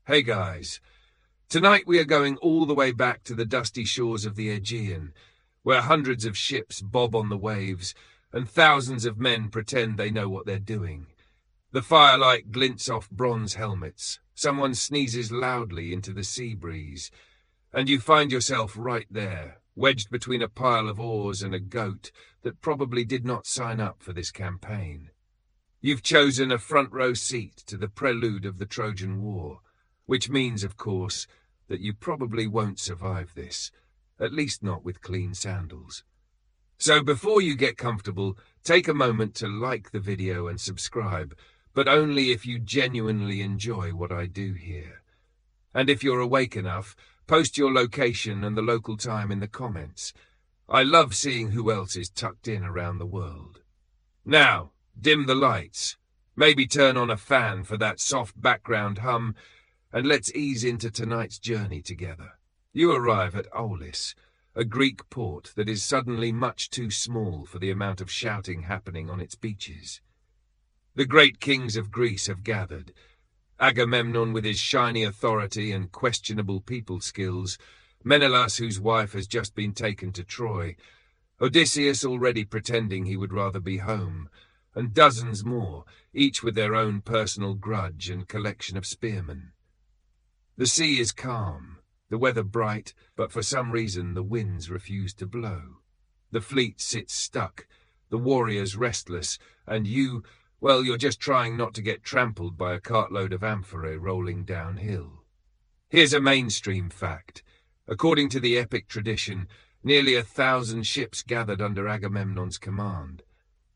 Hey guys, tonight we are going all the way back to the dusty shores of the Aegean, where hundreds of ships bob on the waves and thousands of men pretend they know what they're doing. The firelight glints off bronze helmets, someone sneezes loudly into the sea breeze, and you find yourself right there, wedged between a pile of oars and a goat that probably did not sign up for this campaign. You've chosen a front row seat to the prelude of the Trojan War, which means, of course, that you probably won't survive this, at least not with clean sandals. So before you get comfortable, take a moment to like the video and subscribe, but only if you genuinely enjoy what I do here. And if you're awake enough, post your location and the local time in the comments. I love seeing who else is tucked in around the world. Now, dim the lights, maybe turn on a fan for that soft background hum, and let's ease into tonight's journey together. You arrive at Aulis, a Greek port that is suddenly much too small for the amount of shouting happening on its beaches. The great kings of Greece have gathered. Agamemnon with his shiny authority and questionable people skills, Menelaus whose wife has just been taken to Troy, Odysseus already pretending he would rather be home, and dozens more, each with their own personal grudge and collection of spearmen. The sea is calm, the weather bright, but for some reason the winds refuse to blow. The fleet sits stuck, the warriors restless, and you, well, you're just trying not to get trampled by a cartload of amphorae rolling downhill. Here's a mainstream fact. According to the epic tradition, nearly 1,000 ships gathered under Agamemnon's command.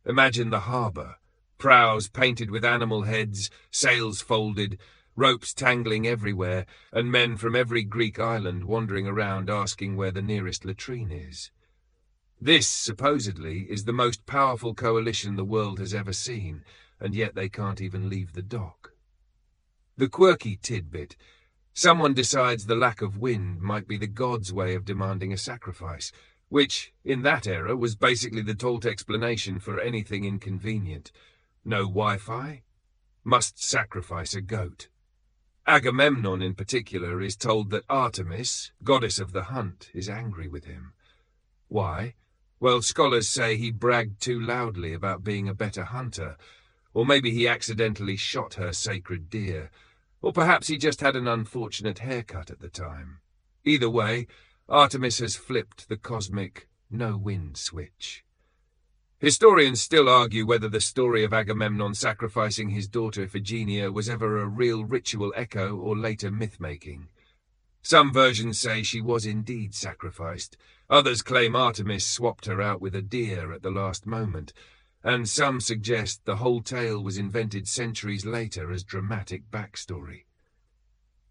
Imagine the harbour, prows painted with animal heads, sails folded, ropes tangling everywhere, and men from every Greek island wandering around asking where the nearest latrine is. This, supposedly, is the most powerful coalition the world has ever seen, and yet they can't even leave the dock. The quirky tidbit. Someone decides the lack of wind might be the gods' way of demanding a sacrifice, which, in that era, was basically the taut explanation for anything inconvenient. No Wi-Fi? Must sacrifice a goat. Agamemnon, in particular, is told that Artemis, goddess of the hunt, is angry with him. Why? Well, scholars say he bragged too loudly about being a better hunter, or maybe he accidentally shot her sacred deer, or perhaps he just had an unfortunate haircut at the time. Either way, Artemis has flipped the cosmic no-wind switch. Historians still argue whether the story of Agamemnon sacrificing his daughter Iphigenia was ever a real ritual echo or later myth-making. Some versions say she was indeed sacrificed, others claim Artemis swapped her out with a deer at the last moment, and some suggest the whole tale was invented centuries later as dramatic backstory.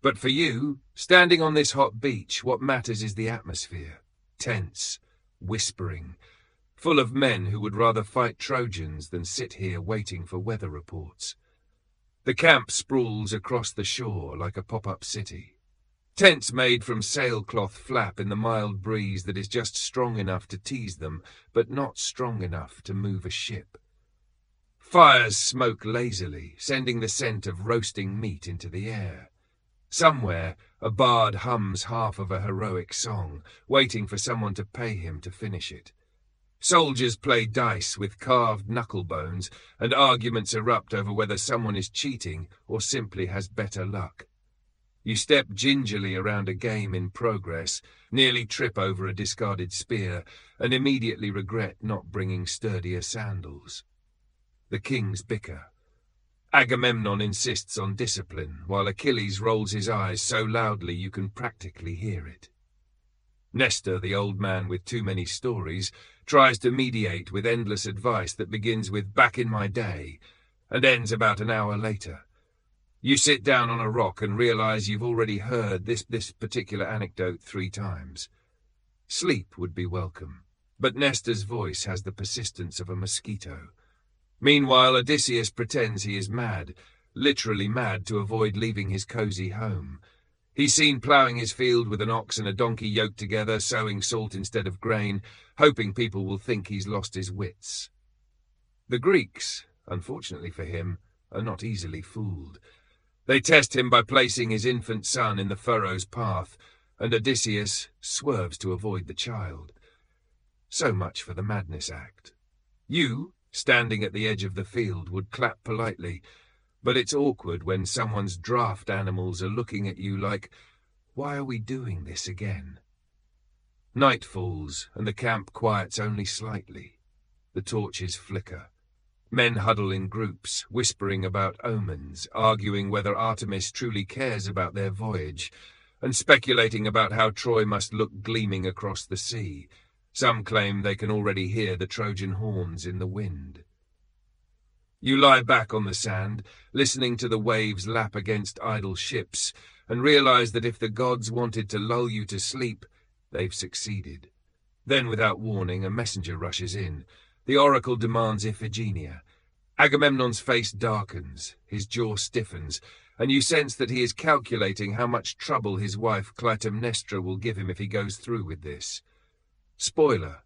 But for you, standing on this hot beach, what matters is the atmosphere. Tense, whispering, full of men who would rather fight Trojans than sit here waiting for weather reports. The camp sprawls across the shore like a pop-up city. Tents made from sailcloth flap in the mild breeze that is just strong enough to tease them, but not strong enough to move a ship. Fires smoke lazily, sending the scent of roasting meat into the air. Somewhere, a bard hums half of a heroic song, waiting for someone to pay him to finish it. Soldiers play dice with carved knuckle bones, and arguments erupt over whether someone is cheating or simply has better luck. You step gingerly around a game in progress, nearly trip over a discarded spear, and immediately regret not bringing sturdier sandals. The kings bicker. Agamemnon insists on discipline, while Achilles rolls his eyes so loudly you can practically hear it. Nestor, the old man with too many stories, tries to mediate with endless advice that begins with "back in my day" and ends about an hour later. You sit down on a rock and realize you've already heard this particular anecdote 3 times. Sleep would be welcome, but Nestor's voice has the persistence of a mosquito. Meanwhile, Odysseus pretends he is mad, literally mad, to avoid leaving his cozy home. He's seen ploughing his field with an ox and a donkey yoked together, sowing salt instead of grain, hoping people will think he's lost his wits. The Greeks, unfortunately for him, are not easily fooled. They test him by placing his infant son in the furrow's path, and Odysseus swerves to avoid the child. So much for the madness act. You, standing at the edge of the field, would clap politely, but it's awkward when someone's draft animals are looking at you like, why are we doing this again? Night falls, and the camp quiets only slightly. The torches flicker. Men huddle in groups, whispering about omens, arguing whether Artemis truly cares about their voyage, and speculating about how Troy must look gleaming across the sea. Some claim they can already hear the Trojan horns in the wind. You lie back on the sand, listening to the waves lap against idle ships, and realize that if the gods wanted to lull you to sleep, they've succeeded. Then, without warning, a messenger rushes in. The oracle demands Iphigenia. Agamemnon's face darkens, his jaw stiffens, and you sense that he is calculating how much trouble his wife Clytemnestra will give him if he goes through with this. Spoiler,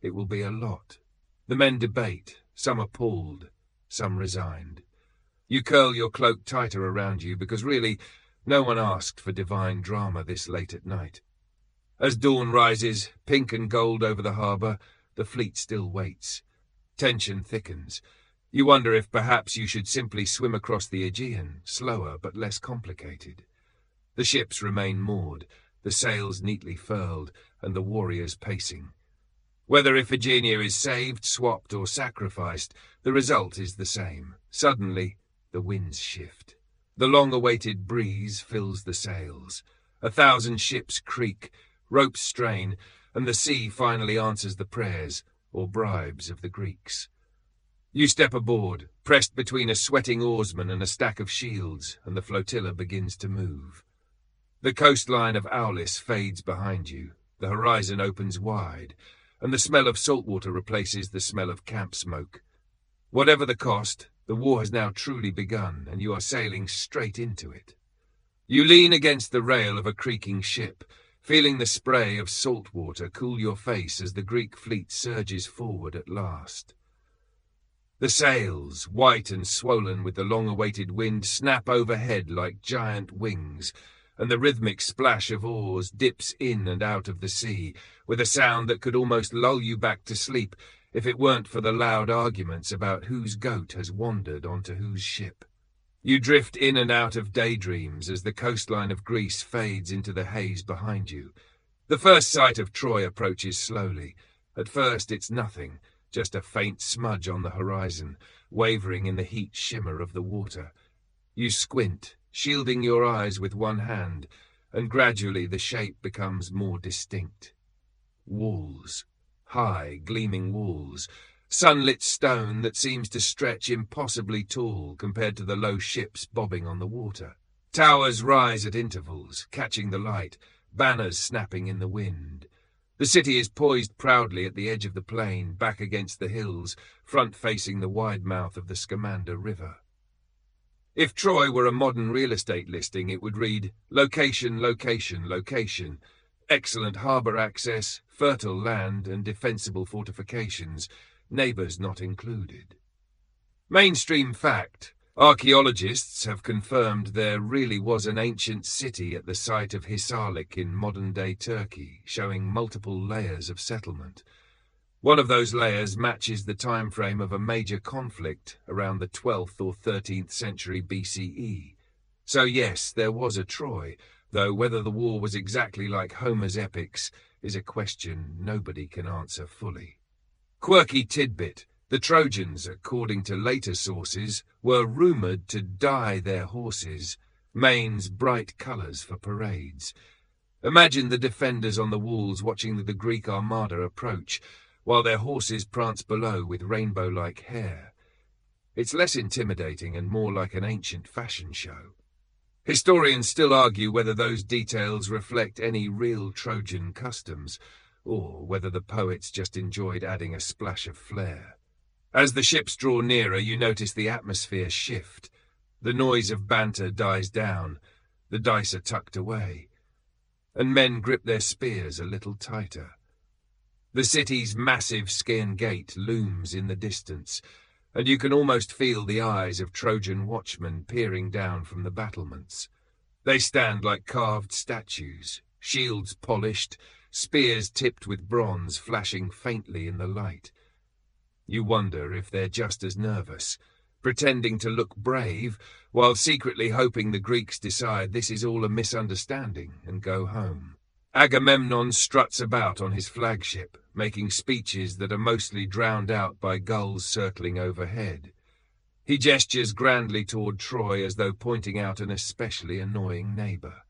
it will be a lot. The men debate, some appalled, some resigned. You curl your cloak tighter around you because really, no one asked for divine drama this late at night. As dawn rises, pink and gold over the harbour, the fleet still waits. Tension thickens. You wonder if perhaps you should simply swim across the Aegean, slower but less complicated. The ships remain moored, the sails neatly furled, and the warriors pacing. Whether Iphigenia is saved, swapped, or sacrificed, the result is the same. Suddenly, the winds shift. The long-awaited breeze fills the sails. 1,000 ships creak, ropes strain, and the sea finally answers the prayers, or bribes, of the Greeks. You step aboard, pressed between a sweating oarsman and a stack of shields, and the flotilla begins to move. The coastline of Aulis fades behind you, the horizon opens wide, and the smell of saltwater replaces the smell of camp smoke. Whatever the cost, the war has now truly begun, and you are sailing straight into it. You lean against the rail of a creaking ship, feeling the spray of salt water cool your face as the Greek fleet surges forward at last. The sails, white and swollen with the long-awaited wind, snap overhead like giant wings, and the rhythmic splash of oars dips in and out of the sea, with a sound that could almost lull you back to sleep if it weren't for the loud arguments about whose goat has wandered onto whose ship. You drift in and out of daydreams as the coastline of Greece fades into the haze behind you. The first sight of Troy approaches slowly. At first it's nothing, just a faint smudge on the horizon, wavering in the heat shimmer of the water. You squint, shielding your eyes with one hand, and gradually the shape becomes more distinct. Walls. High, gleaming walls. Sunlit stone that seems to stretch impossibly tall compared to the low ships bobbing on the water. Towers rise at intervals, catching the light, banners snapping in the wind. The city is poised proudly at the edge of the plain, back against the hills, front-facing the wide mouth of the Scamander River. If Troy were a modern real estate listing, it would read, location, location, location. Excellent harbour access, fertile land, and defensible fortifications, neighbours not included. Mainstream fact. Archaeologists have confirmed there really was an ancient city at the site of Hisarlik in modern-day Turkey, showing multiple layers of settlement. One of those layers matches the time frame of a major conflict around the 12th or 13th century BCE. So yes, there was a Troy, though whether the war was exactly like Homer's epics is a question nobody can answer fully. Quirky tidbit. The Trojans, according to later sources, were rumoured to dye their horses, manes bright colours for parades. Imagine the defenders on the walls watching the Greek armada approach, while their horses prance below with rainbow-like hair. It's less intimidating and more like an ancient fashion show. Historians still argue whether those details reflect any real Trojan customs, or whether the poets just enjoyed adding a splash of flair. As the ships draw nearer, you notice the atmosphere shift. The noise of banter dies down, the dice are tucked away, and men grip their spears a little tighter. The city's massive scaean gate looms in the distance, and you can almost feel the eyes of Trojan watchmen peering down from the battlements. They stand like carved statues, shields polished, spears tipped with bronze flashing faintly in the light. You wonder if they're just as nervous, pretending to look brave, while secretly hoping the Greeks decide this is all a misunderstanding and go home. Agamemnon struts about on his flagship, making speeches that are mostly drowned out by gulls circling overhead. He gestures grandly toward Troy as though pointing out an especially annoying neighbor.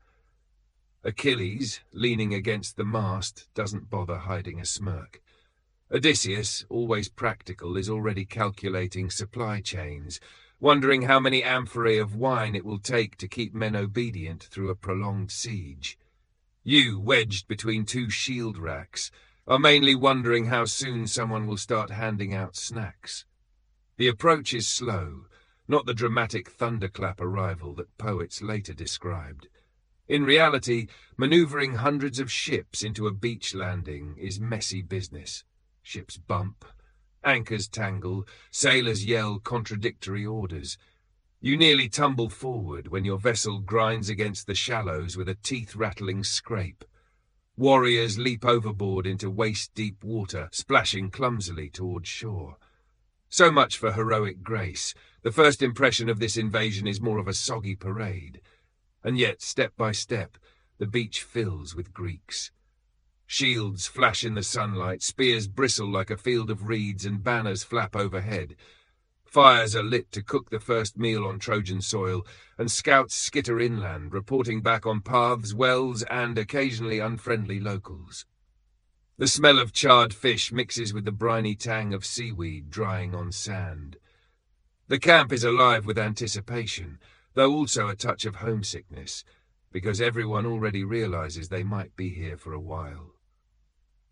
Achilles, leaning against the mast, doesn't bother hiding a smirk. Odysseus, always practical, is already calculating supply chains, wondering how many amphorae of wine it will take to keep men obedient through a prolonged siege. You, wedged between two shield racks, are mainly wondering how soon someone will start handing out snacks. The approach is slow, not the dramatic thunderclap arrival that poets later described. In reality, maneuvering hundreds of ships into a beach landing is messy business. Ships bump, anchors tangle, sailors yell contradictory orders. You nearly tumble forward when your vessel grinds against the shallows with a teeth-rattling scrape. Warriors leap overboard into waist-deep water, splashing clumsily toward shore. So much for heroic grace. The first impression of this invasion is more of a soggy parade. And yet, step by step, the beach fills with Greeks. Shields flash in the sunlight, spears bristle like a field of reeds, and banners flap overhead. Fires are lit to cook the first meal on Trojan soil, and scouts skitter inland, reporting back on paths, wells, and occasionally unfriendly locals. The smell of charred fish mixes with the briny tang of seaweed drying on sand. The camp is alive with anticipation, though also a touch of homesickness, because everyone already realizes they might be here for a while.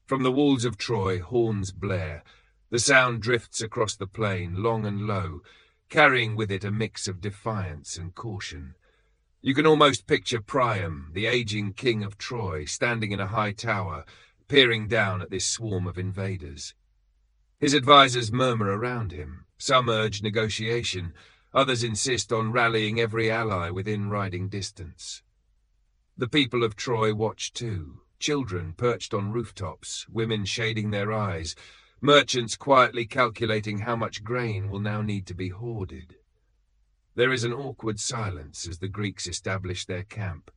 From the walls of Troy, horns blare. The sound drifts across the plain, long and low, carrying with it a mix of defiance and caution. You can almost picture Priam, the aging king of Troy, standing in a high tower, peering down at this swarm of invaders. His advisors murmur around him. Some urge negotiation, others insist on rallying every ally within riding distance. The people of Troy watch too. Children perched on rooftops, women shading their eyes, merchants quietly calculating how much grain will now need to be hoarded. There is an awkward silence as the Greeks establish their camp.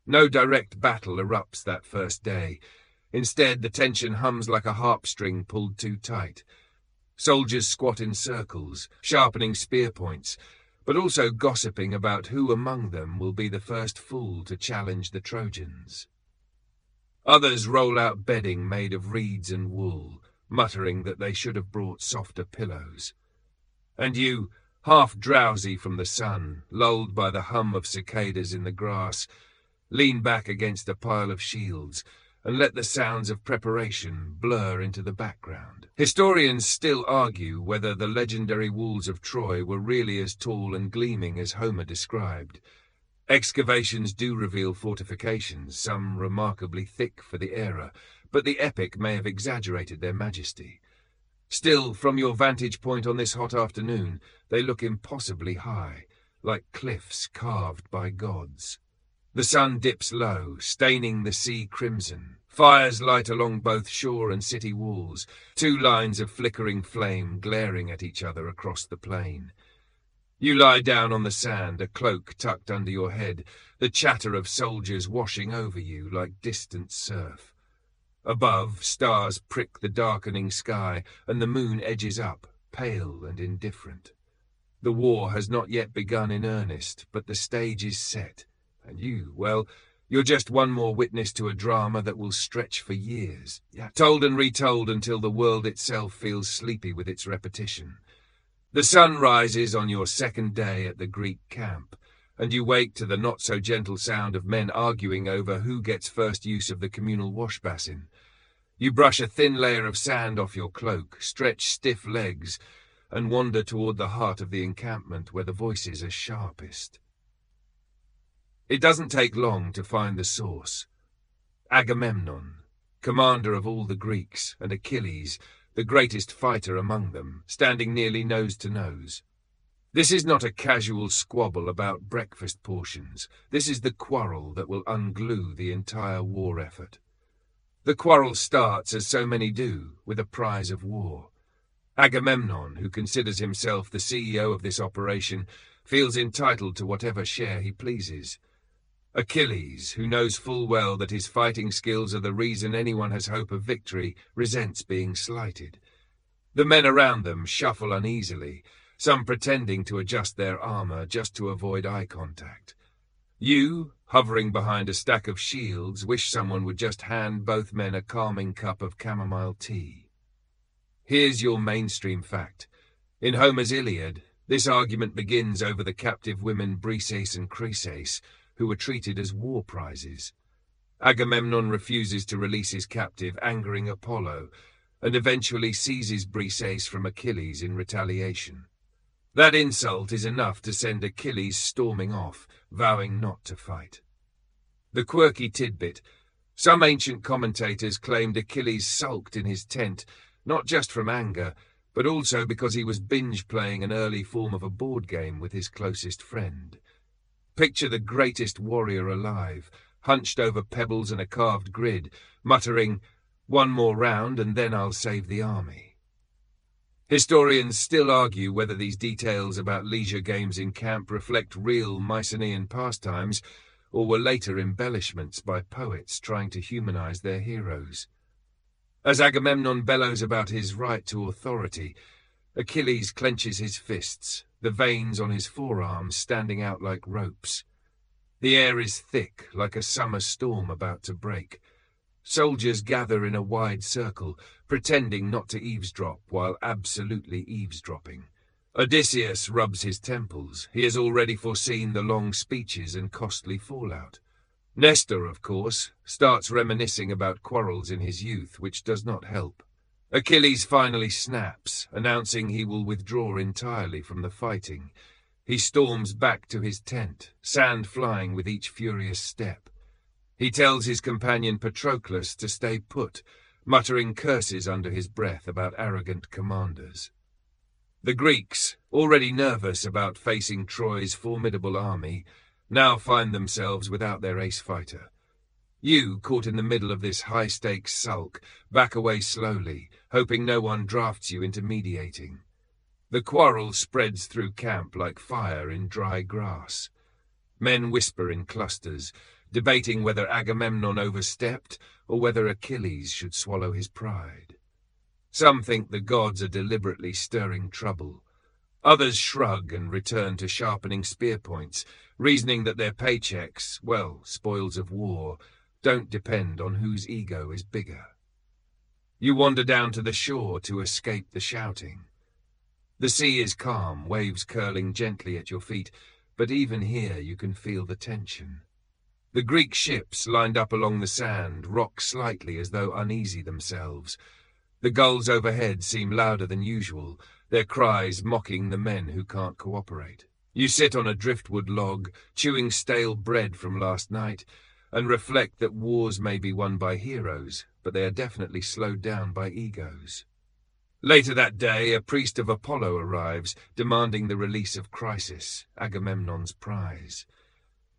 No direct battle erupts that first day. Instead, the tension hums like a harp string pulled too tight. Soldiers squat in circles, sharpening spear points, but also gossiping about who among them will be the first fool to challenge the Trojans. Others roll out bedding made of reeds and wool, muttering that they should have brought softer pillows. And you, half drowsy from the sun, lulled by the hum of cicadas in the grass, lean back against a pile of shields and let the sounds of preparation blur into the background. Historians still argue whether the legendary walls of Troy were really as tall and gleaming as Homer described. Excavations do reveal fortifications, some remarkably thick for the era, but the epic may have exaggerated their majesty. Still, from your vantage point on this hot afternoon, they look impossibly high, like cliffs carved by gods. The sun dips low, staining the sea crimson. Fires light along both shore and city walls, two lines of flickering flame glaring at each other across the plain. You lie down on the sand, a cloak tucked under your head, the chatter of soldiers washing over you like distant surf. Above, stars prick the darkening sky, and the moon edges up, pale and indifferent. The war has not yet begun in earnest, but the stage is set, and you, well, you're just one more witness to a drama that will stretch for years, told and retold until the world itself feels sleepy with its repetition. The sun rises on your second day at the Greek camp, and you wake to the not-so-gentle sound of men arguing over who gets first use of the communal wash basin. You brush a thin layer of sand off your cloak, stretch stiff legs, and wander toward the heart of the encampment where the voices are sharpest. It doesn't take long to find the source. Agamemnon, commander of all the Greeks, and Achilles, the greatest fighter among them, standing nearly nose to nose. This is not a casual squabble about breakfast portions. This is the quarrel that will unglue the entire war effort. The quarrel starts, as so many do, with a prize of war. Agamemnon, who considers himself the CEO of this operation, feels entitled to whatever share he pleases. Achilles, who knows full well that his fighting skills are the reason anyone has hope of victory, resents being slighted. The men around them shuffle uneasily, some pretending to adjust their armor just to avoid eye contact. You, hovering behind a stack of shields, wish someone would just hand both men a calming cup of chamomile tea. Here's your mainstream fact. In Homer's Iliad, this argument begins over the captive women Briseis and Chryseis, who were treated as war prizes. Agamemnon refuses to release his captive, angering Apollo, and eventually seizes Briseis from Achilles in retaliation. That insult is enough to send Achilles storming off, vowing not to fight. The quirky tidbit. Some ancient commentators claimed Achilles sulked in his tent, not just from anger, but also because he was binge-playing an early form of a board game with his closest friend. Picture the greatest warrior alive, hunched over pebbles and a carved grid, muttering, "One more round and then I'll save the army." Historians still argue whether these details about leisure games in camp reflect real Mycenaean pastimes or were later embellishments by poets trying to humanize their heroes. As Agamemnon bellows about his right to authority, Achilles clenches his fists, the veins on his forearms standing out like ropes. The air is thick, like a summer storm about to break. Soldiers gather in a wide circle, pretending not to eavesdrop while absolutely eavesdropping. Odysseus rubs his temples. He has already foreseen the long speeches and costly fallout. Nestor, of course, starts reminiscing about quarrels in his youth, which does not help. Achilles finally snaps, announcing he will withdraw entirely from the fighting. He storms back to his tent, sand flying with each furious step. He tells his companion Patroclus to stay put, muttering curses under his breath about arrogant commanders. The Greeks, already nervous about facing Troy's formidable army, now find themselves without their ace fighter. You, caught in the middle of this high-stakes sulk, back away slowly, hoping no one drafts you into mediating. The quarrel spreads through camp like fire in dry grass. Men whisper in clusters, debating whether Agamemnon overstepped or whether Achilles should swallow his pride. Some think the gods are deliberately stirring trouble. Others shrug and return to sharpening spear points, reasoning that their paychecks, well, spoils of war, don't depend on whose ego is bigger. You wander down to the shore to escape the shouting. The sea is calm, waves curling gently at your feet, but even here you can feel the tension. The Greek ships lined up along the sand rock slightly as though uneasy themselves. The gulls overhead seem louder than usual, their cries mocking the men who can't cooperate. You sit on a driftwood log, chewing stale bread from last night, and reflect that wars may be won by heroes, but they are definitely slowed down by egos. Later that day, a priest of Apollo arrives, demanding the release of Chryseis, Agamemnon's prize.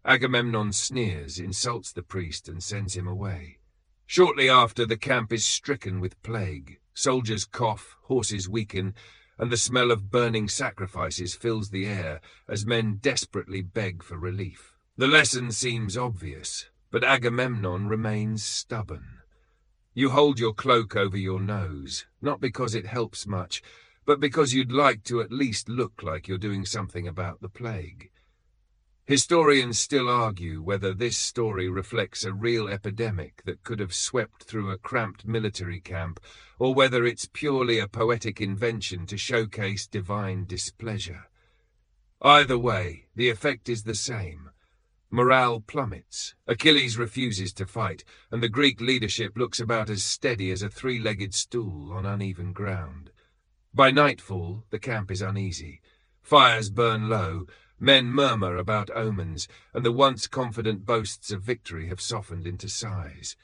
Agamemnon sneers, insults the priest, and sends him away. Shortly after, the camp is stricken with plague. Soldiers cough, horses weaken, and the smell of burning sacrifices fills the air as men desperately beg for relief. The lesson seems obvious, but Agamemnon remains stubborn. You hold your cloak over your nose, not because it helps much, but because you'd like to at least look like you're doing something about the plague. Historians still argue whether this story reflects a real epidemic that could have swept through a cramped military camp, or whether it's purely a poetic invention to showcase divine displeasure. Either way, the effect is the same. Morale plummets. Achilles refuses to fight, and the Greek leadership looks about as steady as a three-legged stool on uneven ground. By nightfall, the camp is uneasy. Fires burn low, men murmur about omens, and the once confident boasts of victory have softened into sighs.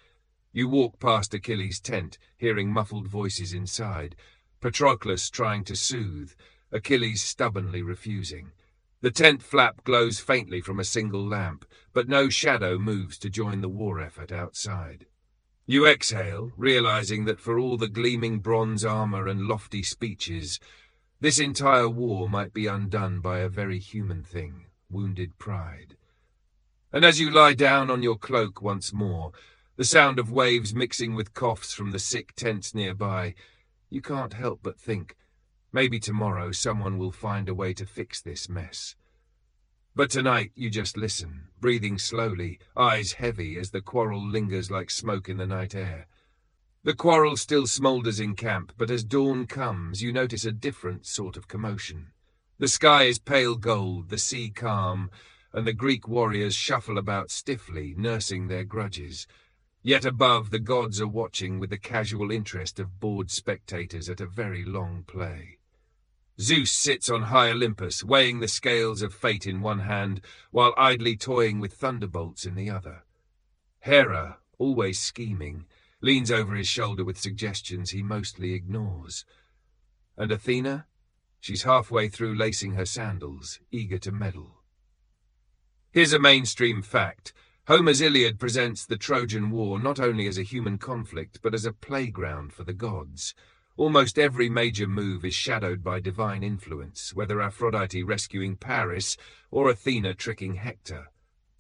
You walk past Achilles' tent, hearing muffled voices inside, Patroclus trying to soothe, Achilles stubbornly refusing. The tent flap glows faintly from a single lamp, but no shadow moves to join the war effort outside. You exhale, realizing that for all the gleaming bronze armor and lofty speeches, this entire war might be undone by a very human thing, wounded pride. And as you lie down on your cloak once more, the sound of waves mixing with coughs from the sick tents nearby, you can't help but think, maybe tomorrow someone will find a way to fix this mess. But tonight you just listen, breathing slowly, eyes heavy as the quarrel lingers like smoke in the night air. The quarrel still smoulders in camp, but as dawn comes, you notice a different sort of commotion. The sky is pale gold, the sea calm, and the Greek warriors shuffle about stiffly, nursing their grudges. Yet above, the gods are watching with the casual interest of bored spectators at a very long play. Zeus sits on high Olympus, weighing the scales of fate in one hand, while idly toying with thunderbolts in the other. Hera, always scheming, leans over his shoulder with suggestions he mostly ignores. And Athena? She's halfway through lacing her sandals, eager to meddle. Here's a mainstream fact. Homer's Iliad presents the Trojan War not only as a human conflict, but as a playground for the gods. Almost every major move is shadowed by divine influence, whether Aphrodite rescuing Paris or Athena tricking Hector.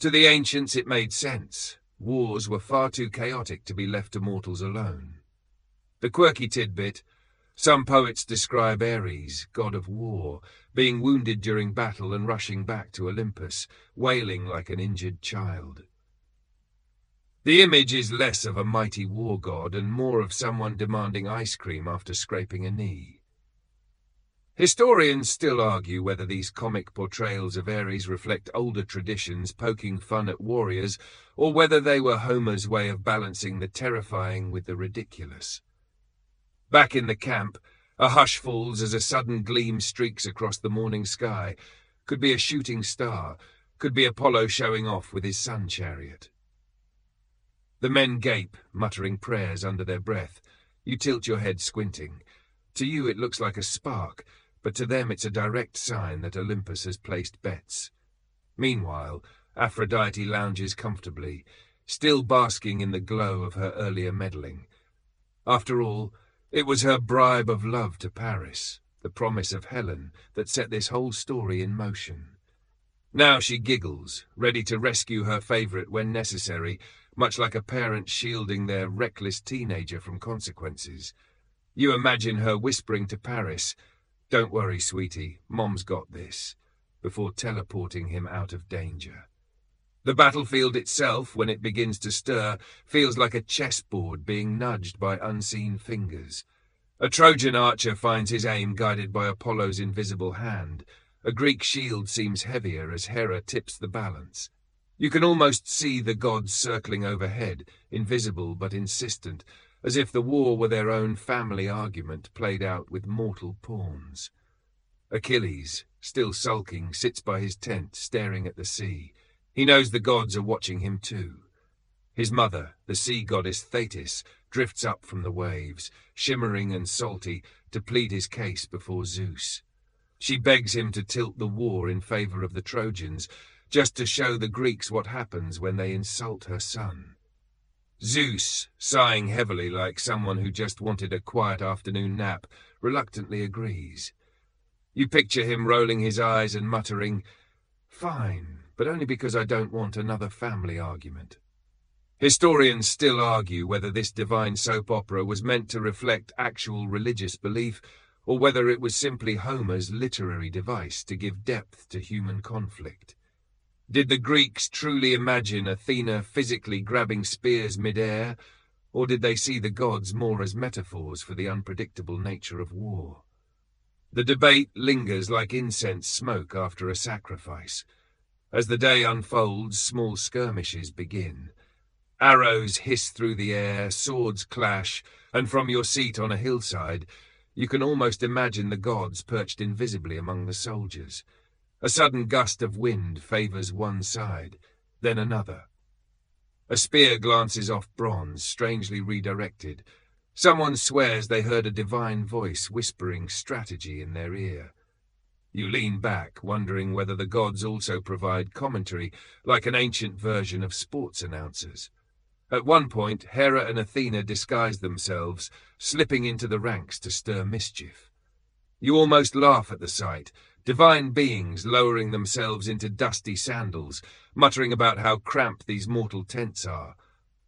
To the ancients it made sense. Wars were far too chaotic to be left to mortals alone. The quirky tidbit: some poets describe Ares, god of war, being wounded during battle and rushing back to Olympus, wailing like an injured child. The image is less of a mighty war god and more of someone demanding ice cream after scraping a knee. Historians still argue whether these comic portrayals of Ares reflect older traditions poking fun at warriors, or whether they were Homer's way of balancing the terrifying with the ridiculous. Back in the camp, a hush falls as a sudden gleam streaks across the morning sky. Could be a shooting star, could be Apollo showing off with his sun chariot. The men gape, muttering prayers under their breath. You tilt your head, squinting. To you it looks like a spark, but to them it's a direct sign that Olympus has placed bets. Meanwhile, Aphrodite lounges comfortably, still basking in the glow of her earlier meddling. After all, it was her bribe of love to Paris, the promise of Helen, that set this whole story in motion. Now she giggles, ready to rescue her favorite when necessary, much like a parent shielding their reckless teenager from consequences. You imagine her whispering to Paris, "Don't worry, sweetie, Mom's got this," before teleporting him out of danger. The battlefield itself, when it begins to stir, feels like a chessboard being nudged by unseen fingers. A Trojan archer finds his aim guided by Apollo's invisible hand. A Greek shield seems heavier as Hera tips the balance. You can almost see the gods circling overhead, invisible but insistent, as if the war were their own family argument played out with mortal pawns. Achilles, still sulking, sits by his tent, staring at the sea. He knows the gods are watching him too. His mother, the sea goddess Thetis, drifts up from the waves, shimmering and salty, to plead his case before Zeus. She begs him to tilt the war in favor of the Trojans, just to show the Greeks what happens when they insult her son. Zeus, sighing heavily like someone who just wanted a quiet afternoon nap, reluctantly agrees. You picture him rolling his eyes and muttering, "Fine, but only because I don't want another family argument." Historians still argue whether this divine soap opera was meant to reflect actual religious belief, or whether it was simply Homer's literary device to give depth to human conflict. Did the Greeks truly imagine Athena physically grabbing spears mid-air, or did they see the gods more as metaphors for the unpredictable nature of war? The debate lingers like incense smoke after a sacrifice. As the day unfolds, small skirmishes begin. Arrows hiss through the air, swords clash, and from your seat on a hillside, you can almost imagine the gods perched invisibly among the soldiers. A sudden gust of wind favors one side, then another. A spear glances off bronze, strangely redirected. Someone swears they heard a divine voice whispering strategy in their ear. You lean back, wondering whether the gods also provide commentary, like an ancient version of sports announcers. At one point, Hera and Athena disguise themselves, slipping into the ranks to stir mischief. You almost laugh at the sight, divine beings lowering themselves into dusty sandals, muttering about how cramped these mortal tents are.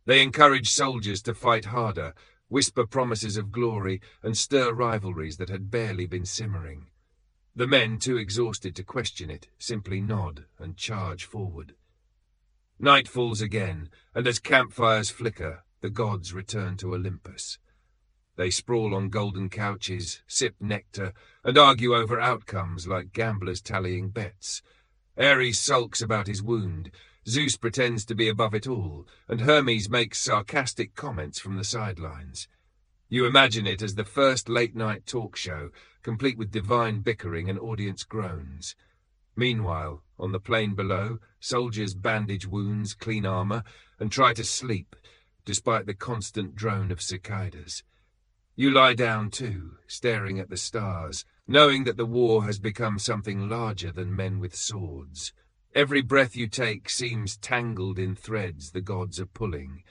They encourage soldiers to fight harder, whisper promises of glory, and stir rivalries that had barely been simmering. The men, too exhausted to question it, simply nod and charge forward. Night falls again, and as campfires flicker, the gods return to Olympus. They sprawl on golden couches, sip nectar, and argue over outcomes like gamblers tallying bets. Ares sulks about his wound, Zeus pretends to be above it all, and Hermes makes sarcastic comments from the sidelines. You imagine it as the first late-night talk show, complete with divine bickering and audience groans. Meanwhile, on the plain below, soldiers bandage wounds, clean armor, and try to sleep, despite the constant drone of cicadas. You lie down too, staring at the stars, knowing that the war has become something larger than men with swords. Every breath you take seems tangled in threads the gods are pulling,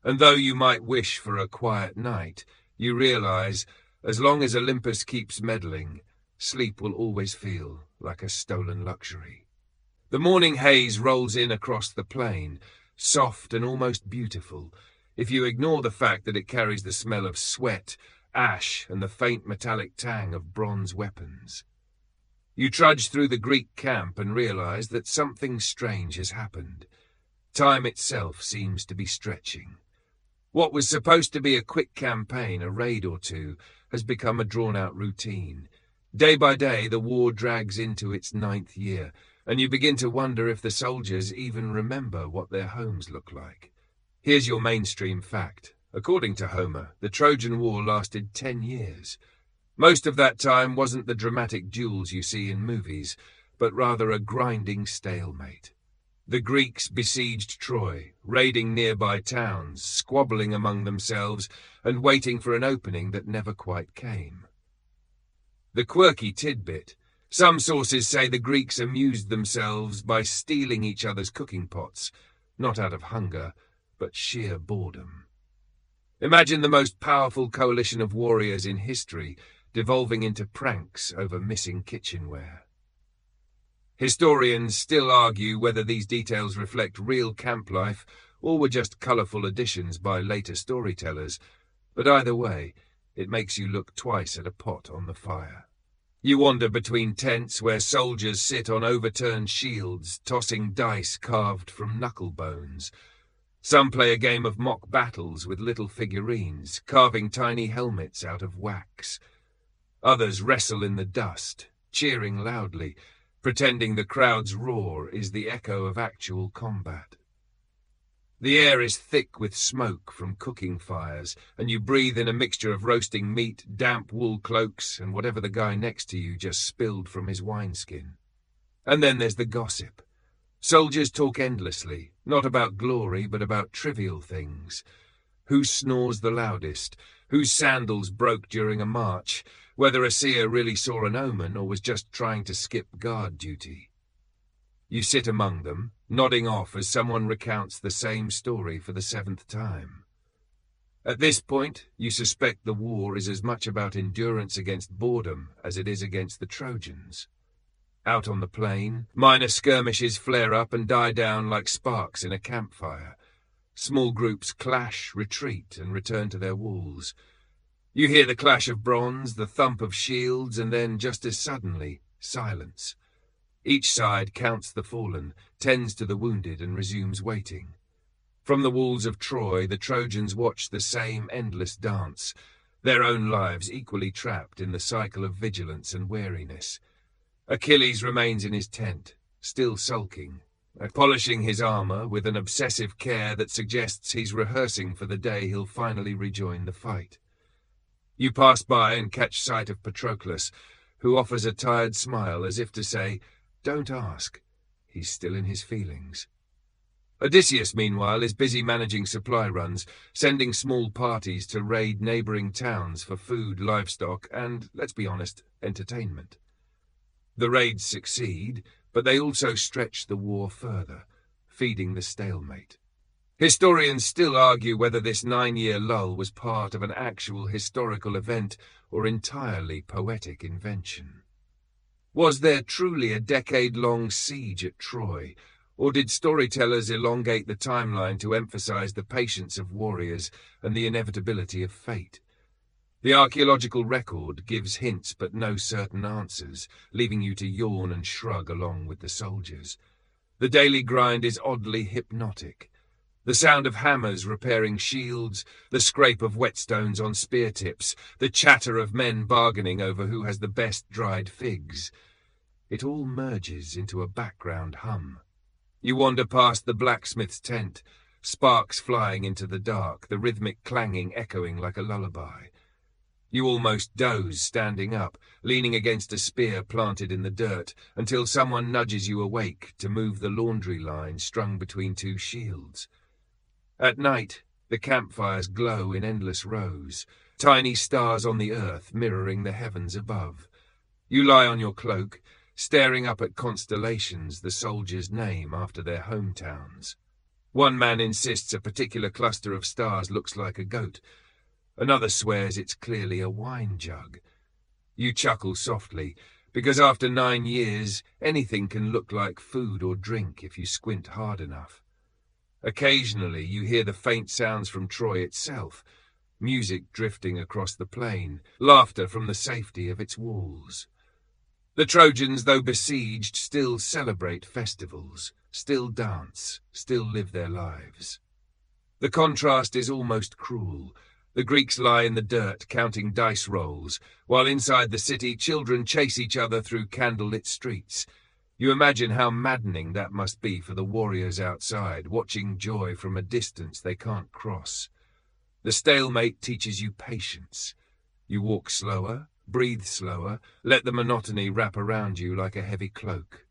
and though you might wish for a quiet night, you realize, as long as Olympus keeps meddling, sleep will always feel like a stolen luxury. The morning haze rolls in across the plain, soft and almost beautiful, if you ignore the fact that it carries the smell of sweat, ash, and the faint metallic tang of bronze weapons. You trudge through the Greek camp and realize that something strange has happened. Time itself seems to be stretching. What was supposed to be a quick campaign, a raid or two, has become a drawn-out routine. Day by day, the war drags into its 9th year, and you begin to wonder if the soldiers even remember what their homes look like. Here's your mainstream fact. According to Homer, the Trojan War lasted 10 years. Most of that time wasn't the dramatic duels you see in movies, but rather a grinding stalemate. The Greeks besieged Troy, raiding nearby towns, squabbling among themselves, and waiting for an opening that never quite came. The quirky tidbit. Some sources say the Greeks amused themselves by stealing each other's cooking pots, not out of hunger, but sheer boredom. Imagine the most powerful coalition of warriors in history devolving into pranks over missing kitchenware. Historians still argue whether these details reflect real camp life or were just colourful additions by later storytellers, but either way, it makes you look twice at a pot on the fire. You wander between tents where soldiers sit on overturned shields, tossing dice carved from knuckle bones. Some play a game of mock battles with little figurines, carving tiny helmets out of wax. Others wrestle in the dust, cheering loudly, pretending the crowd's roar is the echo of actual combat. The air is thick with smoke from cooking fires, and you breathe in a mixture of roasting meat, damp wool cloaks, and whatever the guy next to you just spilled from his wineskin. And then there's the gossip. Soldiers talk endlessly, not about glory, but about trivial things. Who snores the loudest? Whose sandals broke during a march? Whether a seer really saw an omen or was just trying to skip guard duty. You sit among them, nodding off as someone recounts the same story for the 7th time. At this point, you suspect the war is as much about endurance against boredom as it is against the Trojans. Out on the plain, minor skirmishes flare up and die down like sparks in a campfire. Small groups clash, retreat, and return to their walls. You hear the clash of bronze, the thump of shields, and then, just as suddenly, silence. Each side counts the fallen, tends to the wounded, and resumes waiting. From the walls of Troy, the Trojans watch the same endless dance, their own lives equally trapped in the cycle of vigilance and weariness. Achilles remains in his tent, still sulking, polishing his armor with an obsessive care that suggests he's rehearsing for the day he'll finally rejoin the fight. You pass by and catch sight of Patroclus, who offers a tired smile as if to say, "Don't ask. He's still in his feelings." Odysseus, meanwhile, is busy managing supply runs, sending small parties to raid neighboring towns for food, livestock, and, let's be honest, entertainment. The raids succeed, but they also stretch the war further, feeding the stalemate. Historians still argue whether this 9-year lull was part of an actual historical event or entirely poetic invention. Was there truly a decade-long siege at Troy, or did storytellers elongate the timeline to emphasize the patience of warriors and the inevitability of fate? The archaeological record gives hints but no certain answers, leaving you to yawn and shrug along with the soldiers. The daily grind is oddly hypnotic. The sound of hammers repairing shields, the scrape of whetstones on spear tips, the chatter of men bargaining over who has the best dried figs. It all merges into a background hum. You wander past the blacksmith's tent, sparks flying into the dark, the rhythmic clanging echoing like a lullaby. You almost doze standing up, leaning against a spear planted in the dirt, until someone nudges you awake to move the laundry line strung between two shields. At night, the campfires glow in endless rows, tiny stars on the earth mirroring the heavens above. You lie on your cloak, staring up at constellations the soldiers name after their hometowns. One man insists a particular cluster of stars looks like a goat. Another swears it's clearly a wine jug. You chuckle softly, because after 9 years, anything can look like food or drink if you squint hard enough. Occasionally, you hear the faint sounds from Troy itself, music drifting across the plain, laughter from the safety of its walls. The Trojans, though besieged, still celebrate festivals, still dance, still live their lives. The contrast is almost cruel. The Greeks lie in the dirt, counting dice rolls, while inside the city children chase each other through candlelit streets. You imagine how maddening that must be for the warriors outside, watching joy from a distance they can't cross. The stalemate teaches you patience. You walk slower, breathe slower, let the monotony wrap around you like a heavy cloak.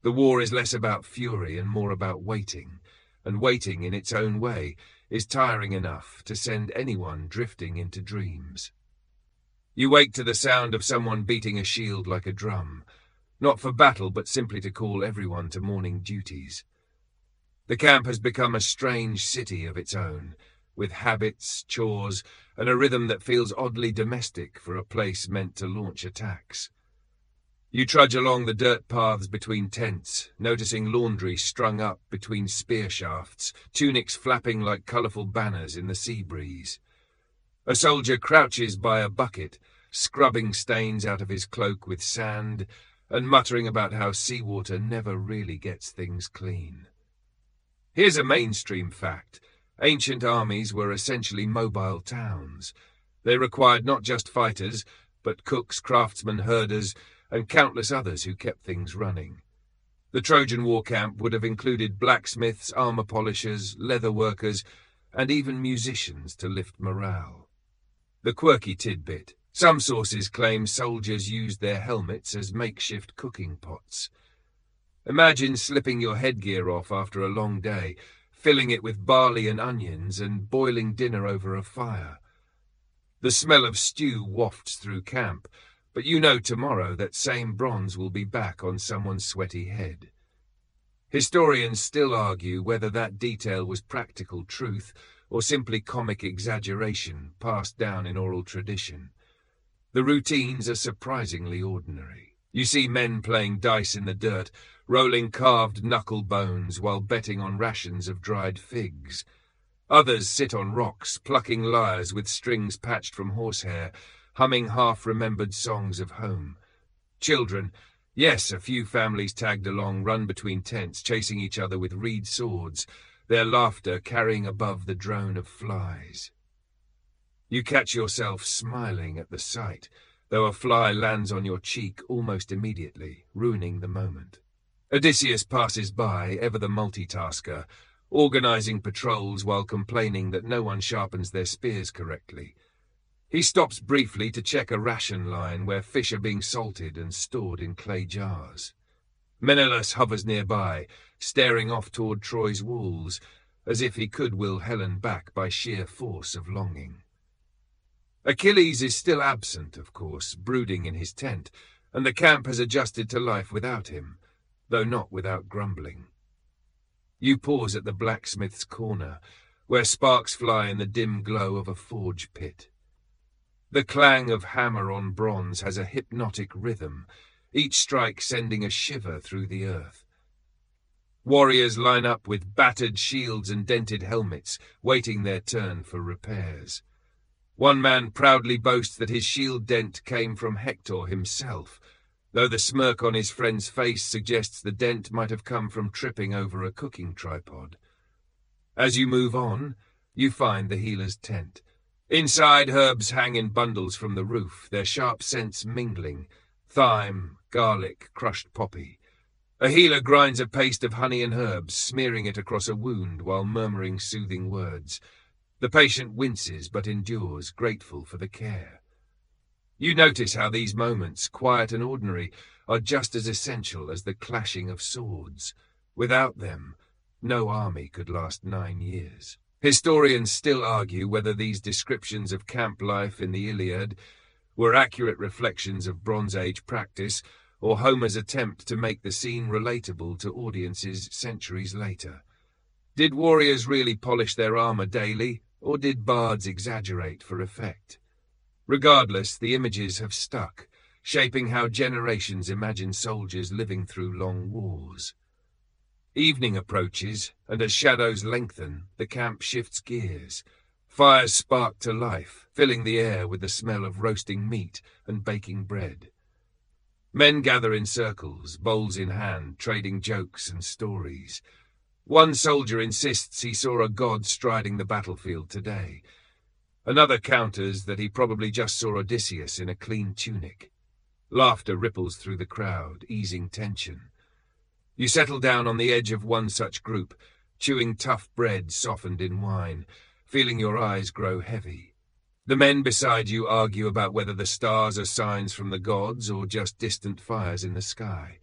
The war is less about fury and more about waiting, and waiting in its own way is tiring enough to send anyone drifting into dreams. You wake to the sound of someone beating a shield like a drum, not for battle but simply to call everyone to morning duties. The camp has become a strange city of its own, with habits, chores, and a rhythm that feels oddly domestic for a place meant to launch attacks. You trudge along the dirt paths between tents, noticing laundry strung up between spear shafts, tunics flapping like colourful banners in the sea breeze. A soldier crouches by a bucket, scrubbing stains out of his cloak with sand, and muttering about how seawater never really gets things clean. Here's a mainstream fact. Ancient armies were essentially mobile towns. They required not just fighters, but cooks, craftsmen, herders, and countless others who kept things running. The Trojan War camp would have included blacksmiths, armor polishers, leather workers, and even musicians to lift morale. The quirky tidbit. Some sources claim soldiers used their helmets as makeshift cooking pots. Imagine slipping your headgear off after a long day, filling it with barley and onions, and boiling dinner over a fire. The smell of stew wafts through camp, but you know tomorrow that same bronze will be back on someone's sweaty head. Historians still argue whether that detail was practical truth or simply comic exaggeration passed down in oral tradition. The routines are surprisingly ordinary. You see men playing dice in the dirt, rolling carved knuckle bones while betting on rations of dried figs. Others sit on rocks, plucking lyres with strings patched from horsehair, humming half-remembered songs of home. Children, yes, a few families tagged along, run between tents, chasing each other with reed swords, their laughter carrying above the drone of flies. You catch yourself smiling at the sight, though a fly lands on your cheek almost immediately, ruining the moment. Odysseus passes by, ever the multitasker, organizing patrols while complaining that no one sharpens their spears correctly. He stops briefly to check a ration line where fish are being salted and stored in clay jars. Menelaus hovers nearby, staring off toward Troy's walls, as if he could will Helen back by sheer force of longing. Achilles is still absent, of course, brooding in his tent, and the camp has adjusted to life without him, though not without grumbling. You pause at the blacksmith's corner, where sparks fly in the dim glow of a forge pit. The clang of hammer on bronze has a hypnotic rhythm, each strike sending a shiver through the earth. Warriors line up with battered shields and dented helmets, waiting their turn for repairs. One man proudly boasts that his shield dent came from Hector himself, though the smirk on his friend's face suggests the dent might have come from tripping over a cooking tripod. As you move on, you find the healer's tent. Inside, herbs hang in bundles from the roof, their sharp scents mingling: thyme, garlic, crushed poppy. A healer grinds a paste of honey and herbs, smearing it across a wound while murmuring soothing words. The patient winces but endures, grateful for the care. You notice how these moments, quiet and ordinary, are just as essential as the clashing of swords. Without them, no army could last 9 years. Historians still argue whether these descriptions of camp life in the Iliad were accurate reflections of Bronze Age practice, or Homer's attempt to make the scene relatable to audiences centuries later. Did warriors really polish their armor daily, or did bards exaggerate for effect? Regardless, the images have stuck, shaping how generations imagine soldiers living through long wars. Evening approaches, and as shadows lengthen, the camp shifts gears. Fires spark to life, filling the air with the smell of roasting meat and baking bread. Men gather in circles, bowls in hand, trading jokes and stories. One soldier insists he saw a god striding the battlefield today. Another counters that he probably just saw Odysseus in a clean tunic. Laughter ripples through the crowd, easing tension. You settle down on the edge of one such group, chewing tough bread softened in wine, feeling your eyes grow heavy. The men beside you argue about whether the stars are signs from the gods or just distant fires in the sky.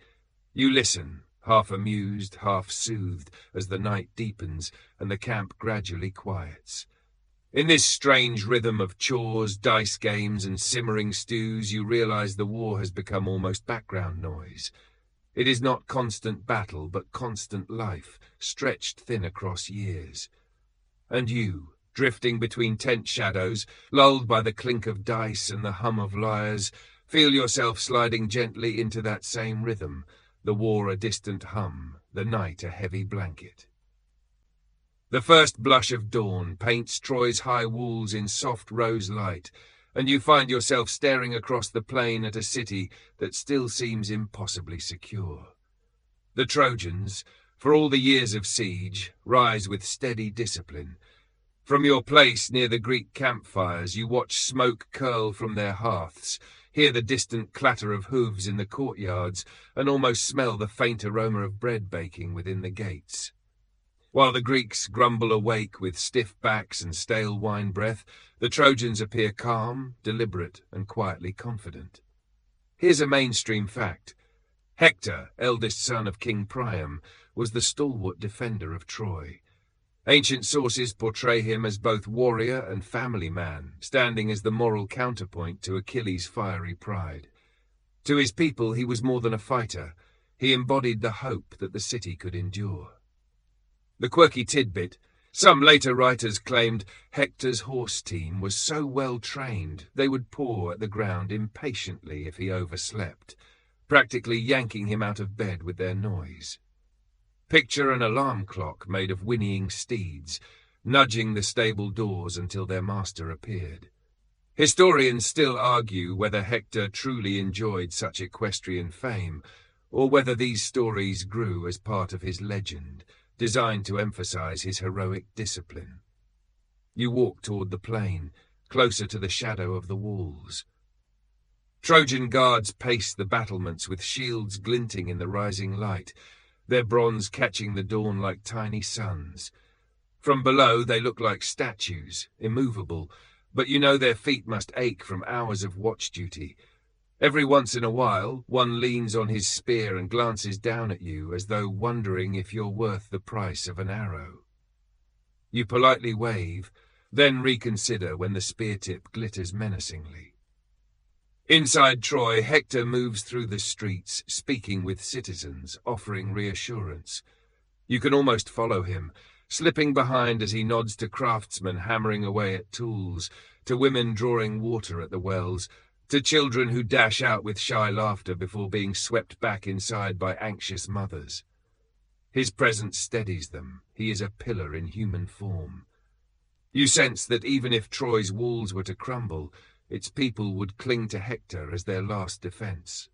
You listen, half amused, half soothed, as the night deepens and the camp gradually quiets. In this strange rhythm of chores, dice games, and simmering stews, you realize the war has become almost background noise. It is not constant battle, but constant life, stretched thin across years. And you, drifting between tent shadows, lulled by the clink of dice and the hum of lyres, feel yourself sliding gently into that same rhythm, the war a distant hum, the night a heavy blanket. The first blush of dawn paints Troy's high walls in soft rose light, and you find yourself staring across the plain at a city that still seems impossibly secure. The Trojans, for all the years of siege, rise with steady discipline. From your place near the Greek campfires, you watch smoke curl from their hearths, hear the distant clatter of hooves in the courtyards, and almost smell the faint aroma of bread baking within the gates. While the Greeks grumble awake with stiff backs and stale wine breath, the Trojans appear calm, deliberate, and quietly confident. Here's a mainstream fact. Hector, eldest son of King Priam, was the stalwart defender of Troy. Ancient sources portray him as both warrior and family man, standing as the moral counterpoint to Achilles' fiery pride. To his people, he was more than a fighter. He embodied the hope that the city could endure. The quirky tidbit: some later writers claimed Hector's horse team was so well trained they would paw at the ground impatiently if he overslept, practically yanking him out of bed with their noise. Picture an alarm clock made of whinnying steeds, nudging the stable doors until their master appeared. Historians still argue whether Hector truly enjoyed such equestrian fame, or whether these stories grew as part of his legend, designed to emphasize his heroic discipline. You walk toward the plain, closer to the shadow of the walls. Trojan guards pace the battlements with shields glinting in the rising light, their bronze catching the dawn like tiny suns. From below they look like statues, immovable, but you know their feet must ache from hours of watch duty. Every once in a while, one leans on his spear and glances down at you as though wondering if you're worth the price of an arrow. You politely wave, then reconsider when the spear tip glitters menacingly. Inside Troy, Hector moves through the streets, speaking with citizens, offering reassurance. You can almost follow him, slipping behind as he nods to craftsmen hammering away at tools, to women drawing water at the wells, to children who dash out with shy laughter before being swept back inside by anxious mothers. His presence steadies them. He is a pillar in human form. You sense that even if Troy's walls were to crumble, its people would cling to Hector as their last defense.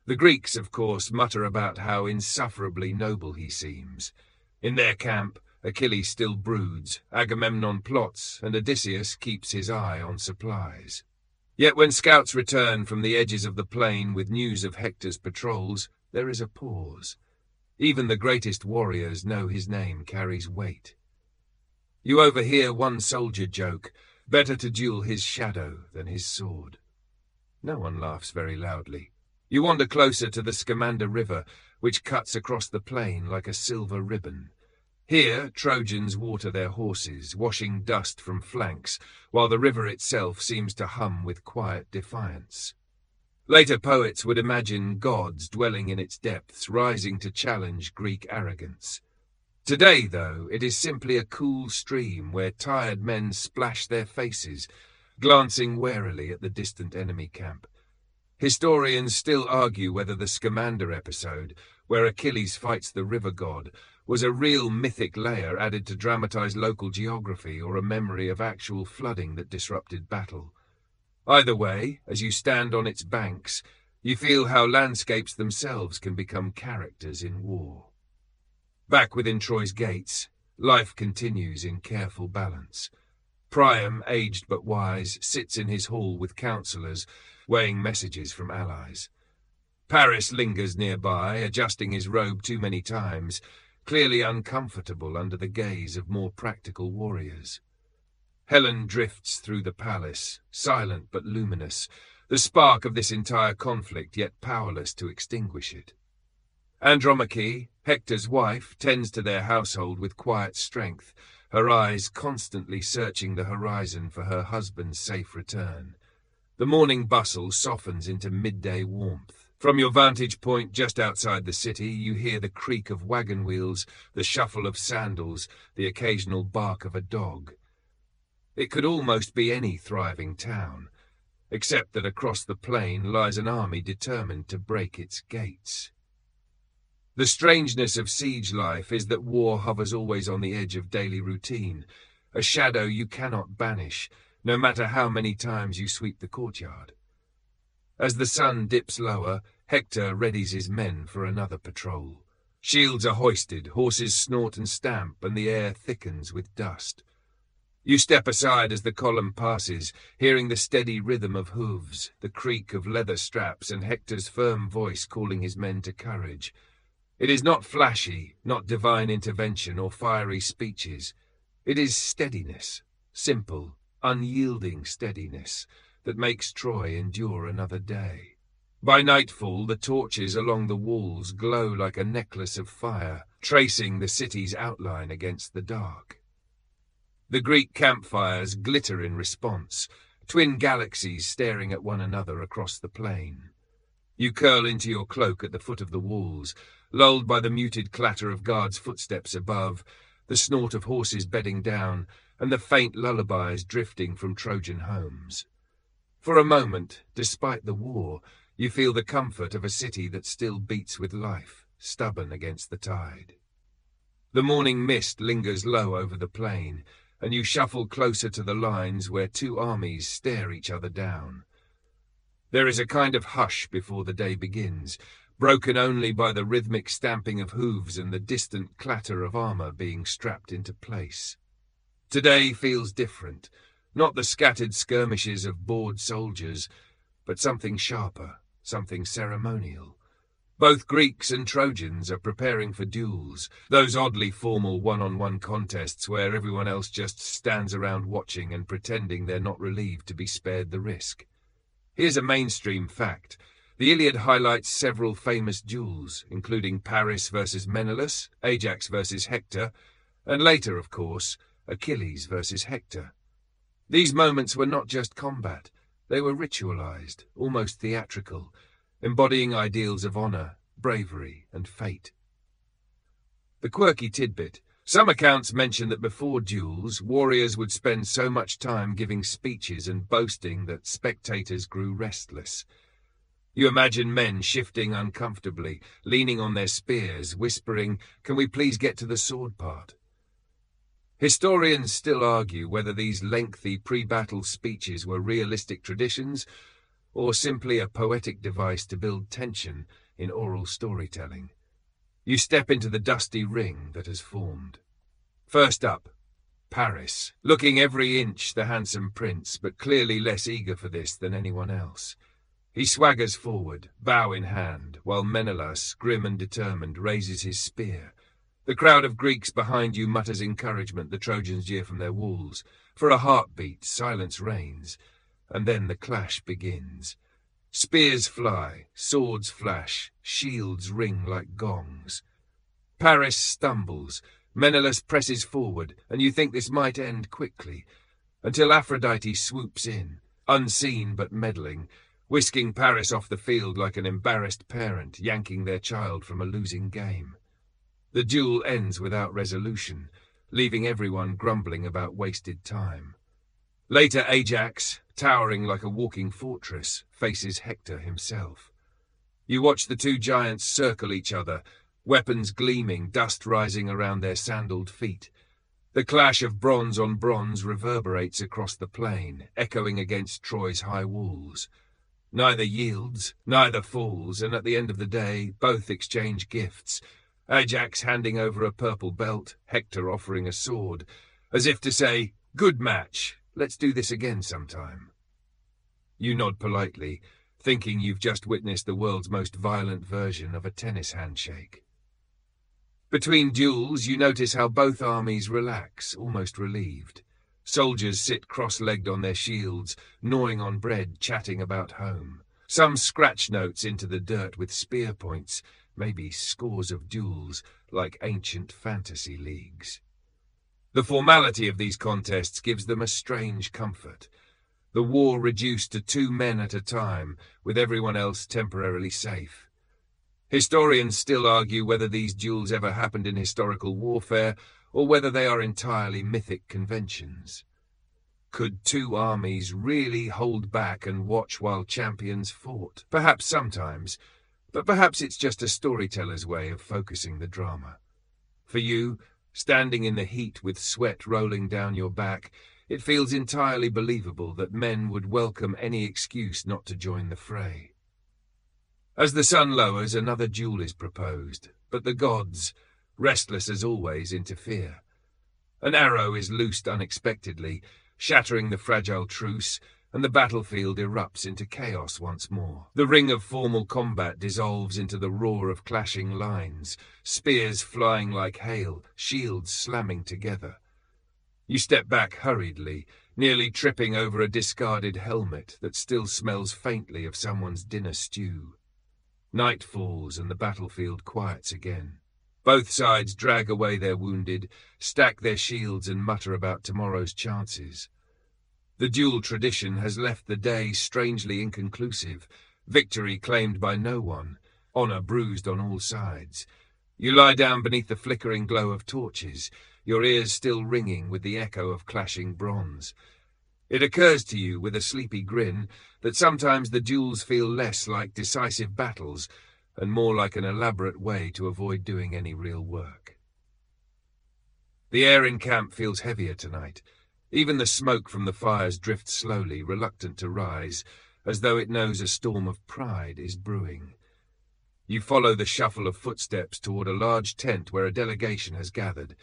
The Greeks, of course, mutter about how insufferably noble he seems. In their camp, Achilles still broods, Agamemnon plots, and Odysseus keeps his eye on supplies. Yet when scouts return from the edges of the plain with news of Hector's patrols, there is a pause. Even the greatest warriors know his name carries weight. You overhear one soldier joke, better to duel his shadow than his sword. No one laughs very loudly. You wander closer to the Scamander River, which cuts across the plain like a silver ribbon. Here, Trojans water their horses, washing dust from flanks, while the river itself seems to hum with quiet defiance. Later poets would imagine gods dwelling in its depths, rising to challenge Greek arrogance. Today, though, it is simply a cool stream where tired men splash their faces, glancing warily at the distant enemy camp. Historians still argue whether the Scamander episode, where Achilles fights the river god, was a real mythic layer added to dramatize local geography or a memory of actual flooding that disrupted battle. Either way, as you stand on its banks, you feel how landscapes themselves can become characters in war. Back within Troy's gates, life continues in careful balance. Priam, aged but wise, sits in his hall with counsellors, weighing messages from allies. Paris lingers nearby, adjusting his robe too many times, clearly uncomfortable under the gaze of more practical warriors. Helen drifts through the palace, silent but luminous, the spark of this entire conflict yet powerless to extinguish it. Andromache, Hector's wife, tends to their household with quiet strength, her eyes constantly searching the horizon for her husband's safe return. The morning bustle softens into midday warmth. From your vantage point just outside the city, you hear the creak of wagon wheels, the shuffle of sandals, the occasional bark of a dog. It could almost be any thriving town, except that across the plain lies an army determined to break its gates. The strangeness of siege life is that war hovers always on the edge of daily routine, a shadow you cannot banish, no matter how many times you sweep the courtyard. As the sun dips lower, Hector readies his men for another patrol. Shields are hoisted, horses snort and stamp, and the air thickens with dust. You step aside as the column passes, hearing the steady rhythm of hooves, the creak of leather straps, and Hector's firm voice calling his men to courage. It is not flashy, not divine intervention or fiery speeches. It is steadiness, simple, unyielding steadiness, that makes Troy endure another day. By nightfall, the torches along the walls glow like a necklace of fire, tracing the city's outline against the dark. The Greek campfires glitter in response, twin galaxies staring at one another across the plain. You curl into your cloak at the foot of the walls, lulled by the muted clatter of guards' footsteps above, the snort of horses bedding down, and the faint lullabies drifting from Trojan homes. For a moment, despite the war, you feel the comfort of a city that still beats with life, stubborn against the tide. The morning mist lingers low over the plain, and you shuffle closer to the lines where two armies stare each other down. There is a kind of hush before the day begins, broken only by the rhythmic stamping of hooves and the distant clatter of armor being strapped into place. Today feels different, not the scattered skirmishes of bored soldiers, but something sharper, something ceremonial. Both Greeks and Trojans are preparing for duels, those oddly formal one-on-one contests where everyone else just stands around watching and pretending they're not relieved to be spared the risk. Here's a mainstream fact. The Iliad highlights several famous duels, including Paris versus Menelaus, Ajax versus Hector, and later, of course, Achilles versus Hector. These moments were not just combat. They were ritualized, almost theatrical, embodying ideals of honor, bravery, and fate. The quirky tidbit. Some accounts mention that before duels, warriors would spend so much time giving speeches and boasting that spectators grew restless. You imagine men shifting uncomfortably, leaning on their spears, whispering, "Can we please get to the sword part?" Historians still argue whether these lengthy pre-battle speeches were realistic traditions or simply a poetic device to build tension in oral storytelling. You step into the dusty ring that has formed. First up, Paris, looking every inch the handsome prince, but clearly less eager for this than anyone else. He swaggers forward, bow in hand, while Menelaus, grim and determined, raises his spear. The crowd of Greeks behind you mutters encouragement the Trojans jeer from their walls. For a heartbeat, silence reigns, and then the clash begins. Spears fly, swords flash, shields ring like gongs. Paris stumbles, Menelaus presses forward, and you think this might end quickly, until Aphrodite swoops in, unseen but meddling, whisking Paris off the field like an embarrassed parent yanking their child from a losing game. The duel ends without resolution, leaving everyone grumbling about wasted time. Later, Ajax, towering like a walking fortress, faces Hector himself. You watch the two giants circle each other, weapons gleaming, dust rising around their sandaled feet. The clash of bronze on bronze reverberates across the plain, echoing against Troy's high walls. Neither yields, neither falls, and at the end of the day, both exchange gifts. Ajax handing over a purple belt, Hector offering a sword, as if to say, "Good match. Let's do this again sometime." You nod politely, thinking you've just witnessed the world's most violent version of a tennis handshake. Between duels, you notice how both armies relax, almost relieved. Soldiers sit cross-legged on their shields, gnawing on bread, chatting about home. Some scratch notes into the dirt with spear points, maybe scores of duels, like ancient fantasy leagues. The formality of these contests gives them a strange comfort. The war reduced to 2 men at a time, with everyone else temporarily safe. Historians still argue whether these duels ever happened in historical warfare, or whether they are entirely mythic conventions. Could 2 armies really hold back and watch while champions fought? Perhaps sometimes, but perhaps it's just a storyteller's way of focusing the drama. For you, standing in the heat with sweat rolling down your back, it feels entirely believable that men would welcome any excuse not to join the fray. As the sun lowers, another duel is proposed, but the gods, restless as always, interfere. An arrow is loosed unexpectedly, shattering the fragile truce, and the battlefield erupts into chaos once more. The ring of formal combat dissolves into the roar of clashing lines, spears flying like hail, shields slamming together. You step back hurriedly, nearly tripping over a discarded helmet that still smells faintly of someone's dinner stew. Night falls and the battlefield quiets again. Both sides drag away their wounded, stack their shields and mutter about tomorrow's chances. The duel tradition has left the day strangely inconclusive, victory claimed by no one, honor bruised on all sides. You lie down beneath the flickering glow of torches, your ears still ringing with the echo of clashing bronze. It occurs to you, with a sleepy grin, that sometimes the duels feel less like decisive battles and more like an elaborate way to avoid doing any real work. The air in camp feels heavier tonight. Even the smoke from the fires drifts slowly, reluctant to rise, as though it knows a storm of pride is brewing. You follow the shuffle of footsteps toward a large tent where a delegation has gathered.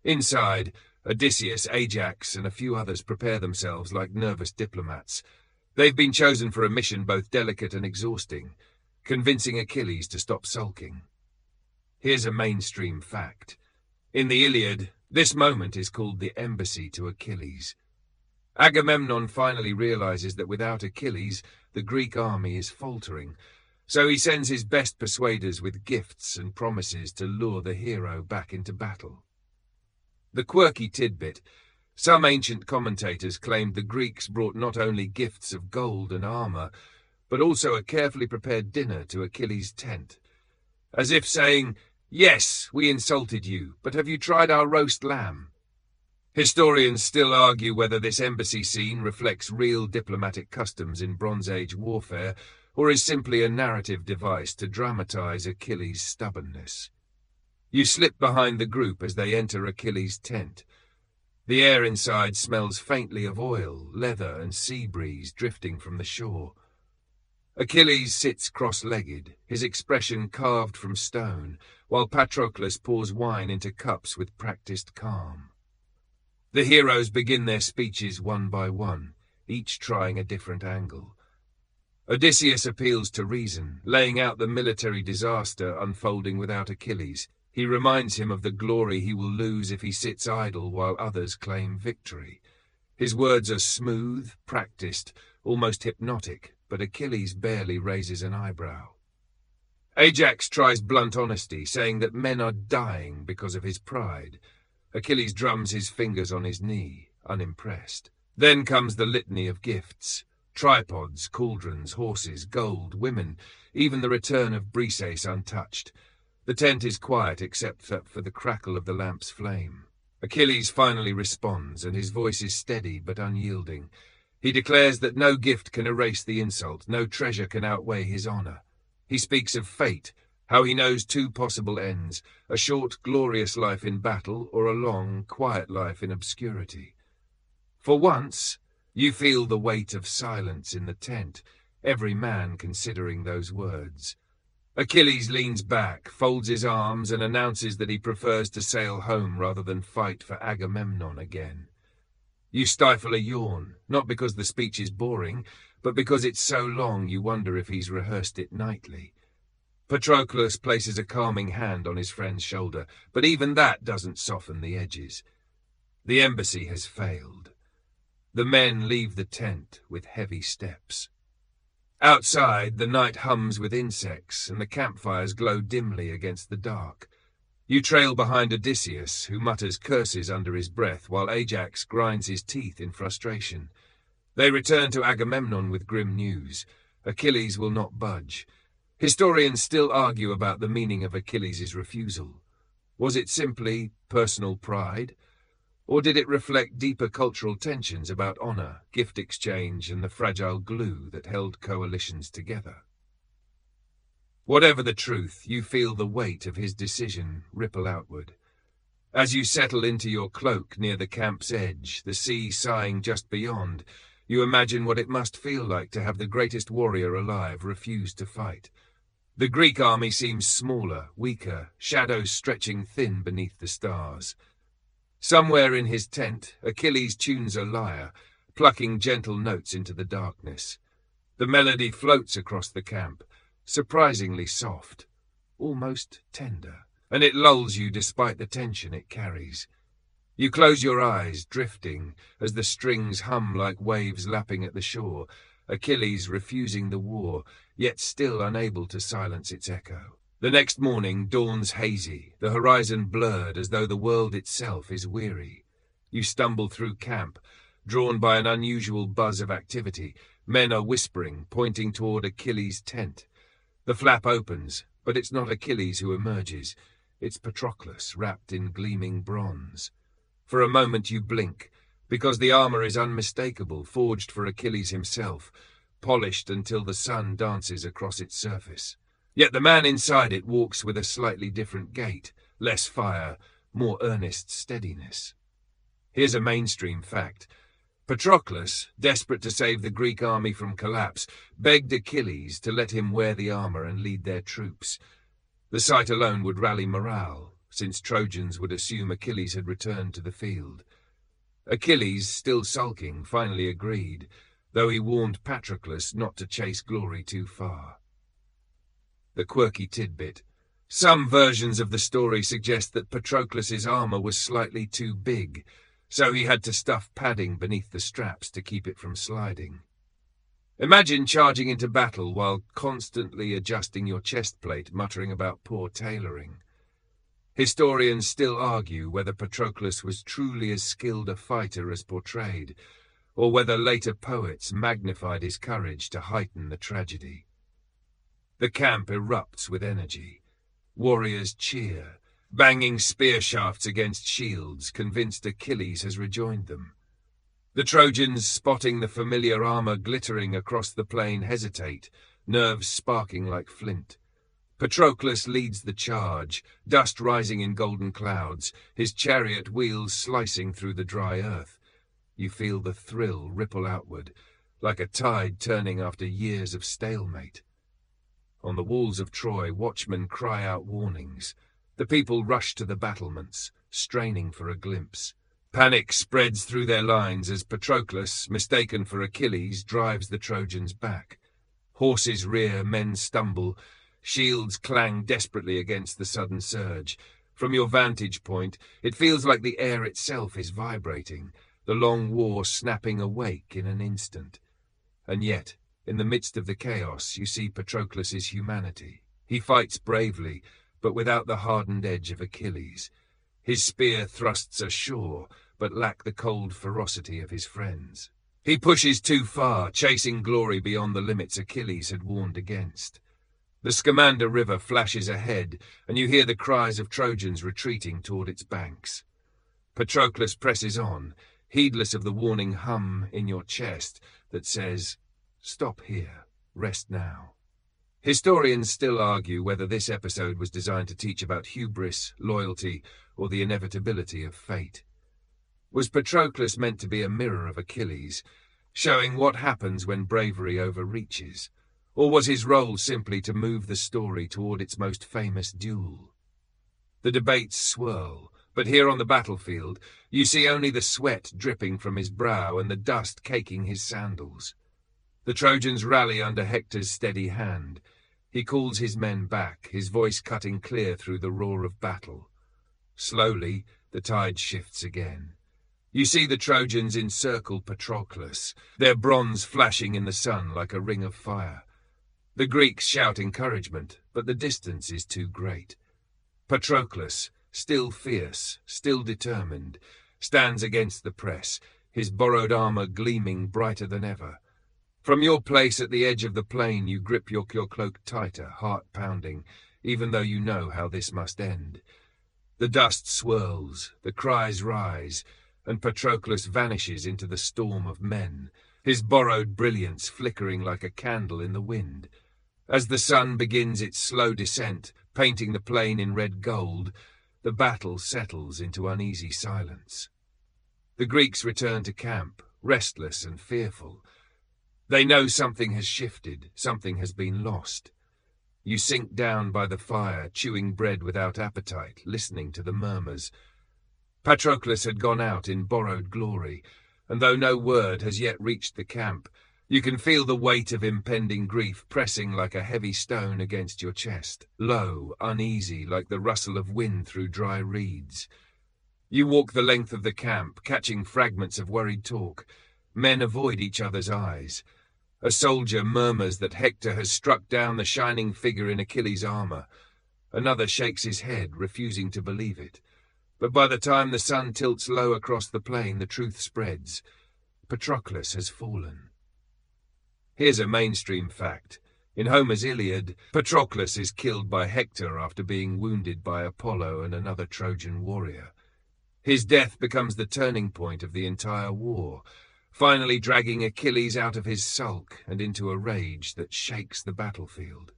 Inside, Odysseus, Ajax, and a few others prepare themselves like nervous diplomats. They've been chosen for a mission both delicate and exhausting, convincing Achilles to stop sulking. Here's a mainstream fact. In the Iliad, this moment is called the embassy to Achilles. Agamemnon finally realizes that without Achilles, the Greek army is faltering, so he sends his best persuaders with gifts and promises to lure the hero back into battle. The quirky tidbit: some ancient commentators claimed the Greeks brought not only gifts of gold and armor, but also a carefully prepared dinner to Achilles' tent, as if saying, "Yes, we insulted you, but have you tried our roast lamb?" Historians still argue whether this embassy scene reflects real diplomatic customs in Bronze Age warfare, or is simply a narrative device to dramatize Achilles' stubbornness. You slip behind the group as they enter Achilles' tent. The air inside smells faintly of oil, leather, and sea breeze drifting from the shore. Achilles sits cross-legged, his expression carved from stone, while Patroclus pours wine into cups with practiced calm. The heroes begin their speeches one by one, each trying a different angle. Odysseus appeals to reason, laying out the military disaster unfolding without Achilles. He reminds him of the glory he will lose if he sits idle while others claim victory. His words are smooth, practiced, almost hypnotic, but Achilles barely raises an eyebrow. Ajax tries blunt honesty, saying that men are dying because of his pride. Achilles drums his fingers on his knee, unimpressed. Then comes the litany of gifts: tripods, cauldrons, horses, gold, women, even the return of Briseis untouched. The tent is quiet except for the crackle of the lamp's flame. Achilles finally responds, and his voice is steady but unyielding. He declares that no gift can erase the insult, no treasure can outweigh his honor. He speaks of fate, how he knows two possible ends: a short, glorious life in battle, or a long, quiet life in obscurity. For once, you feel the weight of silence in the tent, every man considering those words. Achilles leans back, folds his arms, and announces that he prefers to sail home rather than fight for Agamemnon again. You stifle a yawn, not because the speech is boring, but because it's so long you wonder if he's rehearsed it nightly. Patroclus places a calming hand on his friend's shoulder, but even that doesn't soften the edges. The embassy has failed. The men leave the tent with heavy steps. Outside, the night hums with insects, and the campfires glow dimly against the dark. You trail behind Odysseus, who mutters curses under his breath, while Ajax grinds his teeth in frustration. They return to Agamemnon with grim news. Achilles will not budge. Historians still argue about the meaning of Achilles' refusal. Was it simply personal pride? Or did it reflect deeper cultural tensions about honor, gift exchange, and the fragile glue that held coalitions together? Whatever the truth, you feel the weight of his decision ripple outward. As you settle into your cloak near the camp's edge, the sea sighing just beyond, you imagine what it must feel like to have the greatest warrior alive refuse to fight. The Greek army seems smaller, weaker, shadows stretching thin beneath the stars. Somewhere in his tent, Achilles tunes a lyre, plucking gentle notes into the darkness. The melody floats across the camp, surprisingly soft, almost tender, and it lulls you despite the tension it carries. You close your eyes, drifting, as the strings hum like waves lapping at the shore, Achilles refusing the war, yet still unable to silence its echo. The next morning dawns hazy, the horizon blurred as though the world itself is weary. You stumble through camp, drawn by an unusual buzz of activity. Men are whispering, pointing toward Achilles' tent. The flap opens, but it's not Achilles who emerges. It's Patroclus, wrapped in gleaming bronze. For a moment you blink, because the armor is unmistakable, forged for Achilles himself, polished until the sun dances across its surface. Yet the man inside it walks with a slightly different gait, less fire, more earnest steadiness. Here's a mainstream fact. Patroclus, desperate to save the Greek army from collapse, begged Achilles to let him wear the armor and lead their troops. The sight alone would rally morale, since Trojans would assume Achilles had returned to the field. Achilles, still sulking, finally agreed, though he warned Patroclus not to chase glory too far. The quirky tidbit. Some versions of the story suggest that Patroclus's armor was slightly too big, so he had to stuff padding beneath the straps to keep it from sliding. Imagine charging into battle while constantly adjusting your chest plate, muttering about poor tailoring. Historians still argue whether Patroclus was truly as skilled a fighter as portrayed, or whether later poets magnified his courage to heighten the tragedy. The camp erupts with energy. Warriors cheer, banging spear shafts against shields, convinced Achilles has rejoined them. The Trojans, spotting the familiar armor glittering across the plain, hesitate, nerves sparking like flint. Patroclus leads the charge, dust rising in golden clouds, his chariot wheels slicing through the dry earth. You feel the thrill ripple outward, like a tide turning after years of stalemate. On the walls of Troy, watchmen cry out warnings. The people rush to the battlements, straining for a glimpse. Panic spreads through their lines as Patroclus, mistaken for Achilles, drives the Trojans back. Horses rear, men stumble, shields clang desperately against the sudden surge. From your vantage point, it feels like the air itself is vibrating, the long war snapping awake in an instant. And yet, in the midst of the chaos, you see Patroclus's humanity. He fights bravely, but without the hardened edge of Achilles. His spear thrusts are sure, but lack the cold ferocity of his friends. He pushes too far, chasing glory beyond the limits Achilles had warned against. The Scamander River flashes ahead, and you hear the cries of Trojans retreating toward its banks. Patroclus presses on, heedless of the warning hum in your chest that says, "Stop here, rest now." Historians still argue whether this episode was designed to teach about hubris, loyalty, or the inevitability of fate. Was Patroclus meant to be a mirror of Achilles, showing what happens when bravery overreaches? Or was his role simply to move the story toward its most famous duel? The debates swirl, but here on the battlefield, you see only the sweat dripping from his brow and the dust caking his sandals. The Trojans rally under Hector's steady hand. He calls his men back, his voice cutting clear through the roar of battle. Slowly, the tide shifts again. You see the Trojans encircle Patroclus, their bronze flashing in the sun like a ring of fire. The Greeks shout encouragement, but the distance is too great. Patroclus, still fierce, still determined, stands against the press, his borrowed armor gleaming brighter than ever. From your place at the edge of the plain, you grip your cloak tighter, heart pounding, even though you know how this must end. The dust swirls, the cries rise, and Patroclus vanishes into the storm of men, his borrowed brilliance flickering like a candle in the wind. As the sun begins its slow descent, painting the plain in red gold, the battle settles into uneasy silence. The Greeks return to camp, restless and fearful. They know something has shifted, something has been lost. You sink down by the fire, chewing bread without appetite, listening to the murmurs. Patroclus had gone out in borrowed glory, and though no word has yet reached the camp, you can feel the weight of impending grief pressing like a heavy stone against your chest, low, uneasy, like the rustle of wind through dry reeds. You walk the length of the camp, catching fragments of worried talk. Men avoid each other's eyes. A soldier murmurs that Hector has struck down the shining figure in Achilles' armor. Another shakes his head, refusing to believe it. But by the time the sun tilts low across the plain, the truth spreads. Patroclus has fallen. Here's a mainstream fact. In Homer's Iliad, Patroclus is killed by Hector after being wounded by Apollo and another Trojan warrior. His death becomes the turning point of the entire war, finally dragging Achilles out of his sulk and into a rage that shakes the battlefield.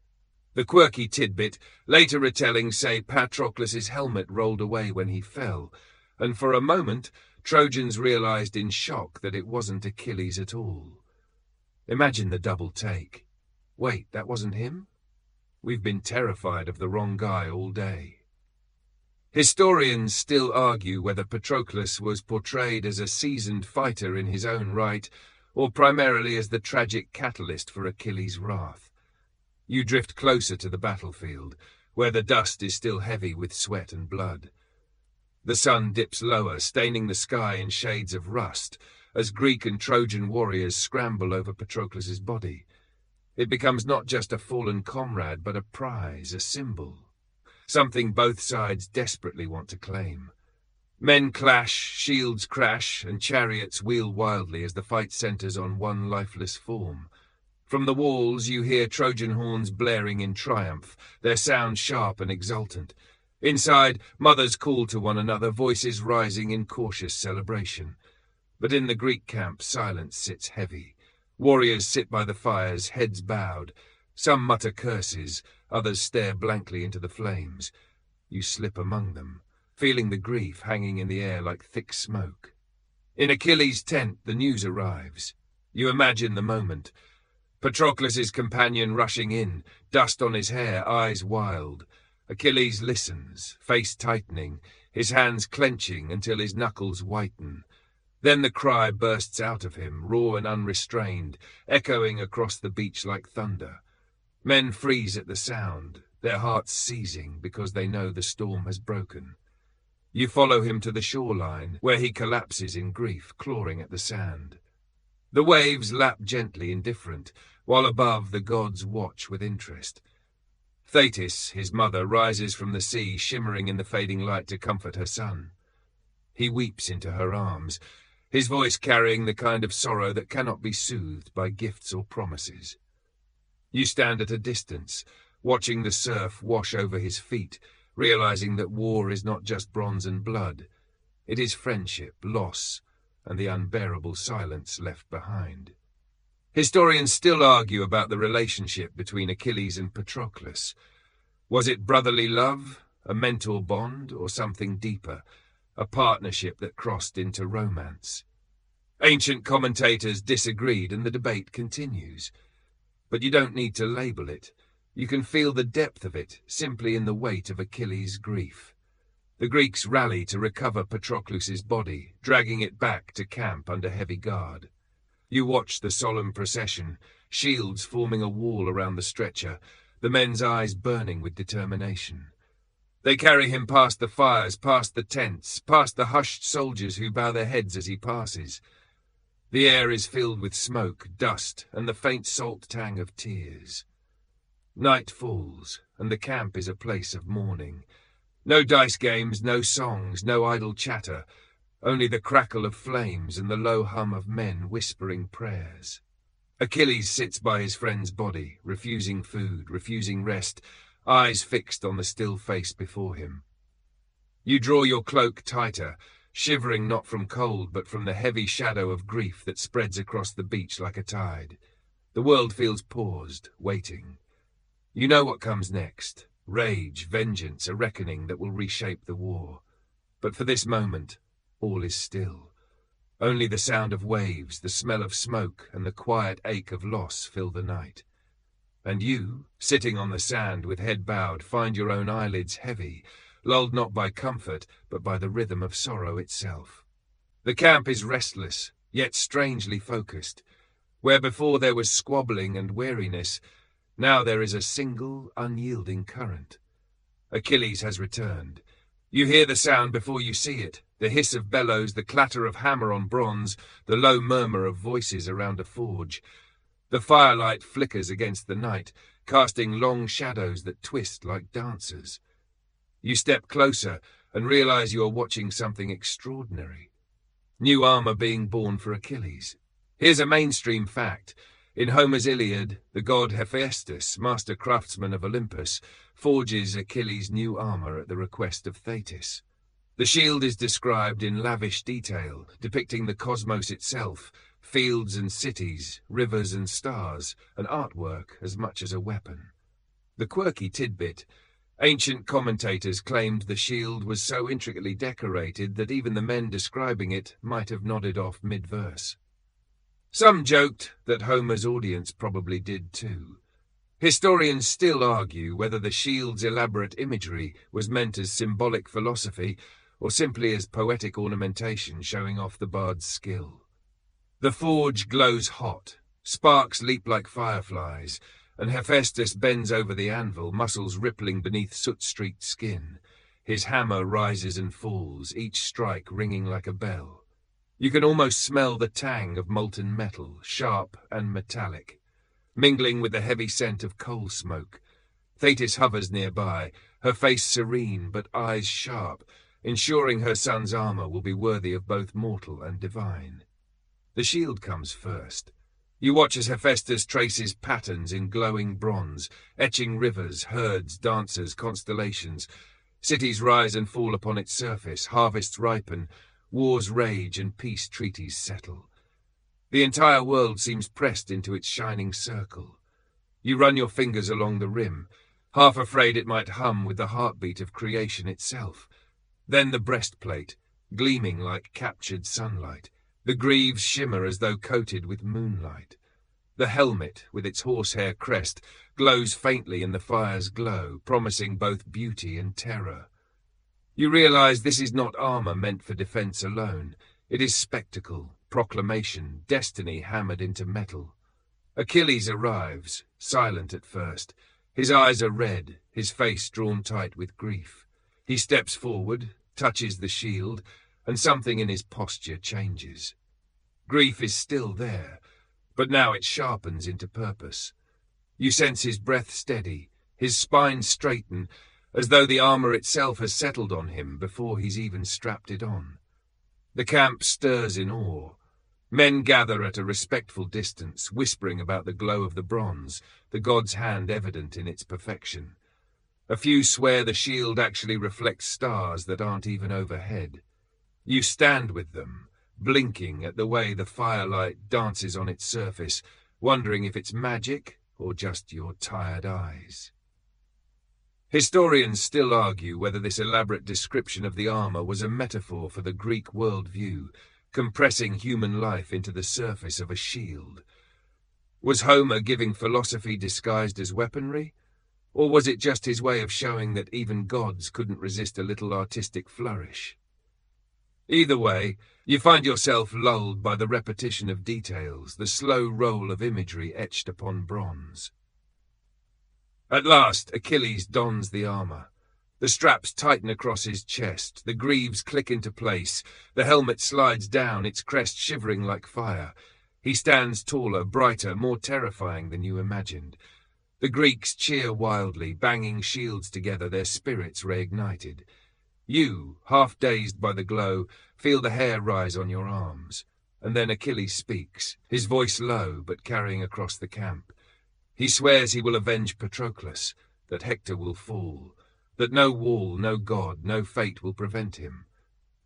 The quirky tidbit, later retellings say Patroclus's helmet rolled away when he fell, and for a moment Trojans realized in shock that it wasn't Achilles at all. Imagine the double take. Wait, that wasn't him? We've been terrified of the wrong guy all day. Historians still argue whether Patroclus was portrayed as a seasoned fighter in his own right, or primarily as the tragic catalyst for Achilles' wrath. You drift closer to the battlefield, where the dust is still heavy with sweat and blood. The sun dips lower, staining the sky in shades of rust, as Greek and Trojan warriors scramble over Patroclus's body. It becomes not just a fallen comrade, but a prize, a symbol, something both sides desperately want to claim. Men clash, shields crash, and chariots wheel wildly as the fight centers on one lifeless form. From the walls you hear Trojan horns blaring in triumph, their sound sharp and exultant. Inside, mothers call to one another, voices rising in cautious celebration. But in the Greek camp, silence sits heavy. Warriors sit by the fires, heads bowed. Some mutter curses, others stare blankly into the flames. You slip among them, feeling the grief hanging in the air like thick smoke. In Achilles' tent, the news arrives. You imagine the moment. Patroclus's companion rushing in, dust on his hair, eyes wild. Achilles listens, face tightening, his hands clenching until his knuckles whiten. Then the cry bursts out of him, raw and unrestrained, echoing across the beach like thunder. Men freeze at the sound, their hearts seizing because they know the storm has broken. You follow him to the shoreline, where he collapses in grief, clawing at the sand. The waves lap gently indifferent, while above the gods watch with interest. Thetis, his mother, rises from the sea, shimmering in the fading light to comfort her son. He weeps into her arms, his voice carrying the kind of sorrow that cannot be soothed by gifts or promises. You stand at a distance, watching the surf wash over his feet, realizing that war is not just bronze and blood. It is friendship, loss, and the unbearable silence left behind. Historians still argue about the relationship between Achilles and Patroclus. Was it brotherly love, a mentor bond, or something deeper, a partnership that crossed into romance? Ancient commentators disagreed, and the debate continues. But you don't need to label it. You can feel the depth of it simply in the weight of Achilles' grief. The Greeks rally to recover Patroclus's body, dragging it back to camp under heavy guard. You watch the solemn procession, shields forming a wall around the stretcher, the men's eyes burning with determination. They carry him past the fires, past the tents, past the hushed soldiers who bow their heads as he passes. The air is filled with smoke, dust, and the faint salt tang of tears. Night falls, and the camp is a place of mourning. No dice games, no songs, no idle chatter, only the crackle of flames and the low hum of men whispering prayers. Achilles sits by his friend's body, refusing food, refusing rest, eyes fixed on the still face before him. You draw your cloak tighter, shivering not from cold but from the heavy shadow of grief that spreads across the beach like a tide. The world feels paused, waiting. You know what comes next. Rage, vengeance, a reckoning that will reshape the war. But for this moment, all is still. Only the sound of waves, the smell of smoke, and the quiet ache of loss fill the night. And you, sitting on the sand with head bowed, find your own eyelids heavy, lulled not by comfort, but by the rhythm of sorrow itself. The camp is restless, yet strangely focused. Where before there was squabbling and weariness, now there is a single, unyielding current. Achilles has returned. You hear the sound before you see it, the hiss of bellows, the clatter of hammer on bronze, the low murmur of voices around a forge. The firelight flickers against the night, casting long shadows that twist like dancers. You step closer and realize you are watching something extraordinary. New armor being born for Achilles. Here's a mainstream fact. In Homer's Iliad, the god Hephaestus, master craftsman of Olympus, forges Achilles' new armor at the request of Thetis. The shield is described in lavish detail, depicting the cosmos itself, fields and cities, rivers and stars, an artwork as much as a weapon. The quirky tidbit. Ancient commentators claimed the shield was so intricately decorated that even the men describing it might have nodded off mid-verse. Some joked that Homer's audience probably did too. Historians still argue whether the shield's elaborate imagery was meant as symbolic philosophy or simply as poetic ornamentation showing off the bard's skill. The forge glows hot, sparks leap like fireflies, and Hephaestus bends over the anvil, muscles rippling beneath soot-streaked skin. His hammer rises and falls, each strike ringing like a bell. You can almost smell the tang of molten metal, sharp and metallic, mingling with the heavy scent of coal smoke. Thetis hovers nearby, her face serene but eyes sharp, ensuring her son's armor will be worthy of both mortal and divine. The shield comes first. You watch as Hephaestus traces patterns in glowing bronze, etching rivers, herds, dancers, constellations. Cities rise and fall upon its surface, harvests ripen, wars rage and peace treaties settle. The entire world seems pressed into its shining circle. You run your fingers along the rim, half afraid it might hum with the heartbeat of creation itself. Then the breastplate, gleaming like captured sunlight. The greaves shimmer as though coated with moonlight. The helmet, with its horsehair crest, glows faintly in the fire's glow, promising both beauty and terror. You realize this is not armor meant for defense alone. It is spectacle, proclamation, destiny hammered into metal. Achilles arrives, silent at first. His eyes are red, his face drawn tight with grief. He steps forward, touches the shield, and something in his posture changes. Grief is still there, but now it sharpens into purpose. You sense his breath steady, his spine straighten, as though the armor itself has settled on him before he's even strapped it on. The camp stirs in awe. Men gather at a respectful distance, whispering about the glow of the bronze, the god's hand evident in its perfection. A few swear the shield actually reflects stars that aren't even overhead. You stand with them, blinking at the way the firelight dances on its surface, wondering if it's magic or just your tired eyes. Historians still argue whether this elaborate description of the armor was a metaphor for the Greek worldview, compressing human life into the surface of a shield. Was Homer giving philosophy disguised as weaponry? Or was it just his way of showing that even gods couldn't resist a little artistic flourish? Either way, you find yourself lulled by the repetition of details, the slow roll of imagery etched upon bronze. At last, Achilles dons the armor. The straps tighten across his chest, the greaves click into place, the helmet slides down, its crest shivering like fire. He stands taller, brighter, more terrifying than you imagined. The Greeks cheer wildly, banging shields together, their spirits reignited. You, half dazed by the glow, feel the hair rise on your arms. And then Achilles speaks, his voice low but carrying across the camp. He swears he will avenge Patroclus, that Hector will fall, that no wall, no god, no fate will prevent him.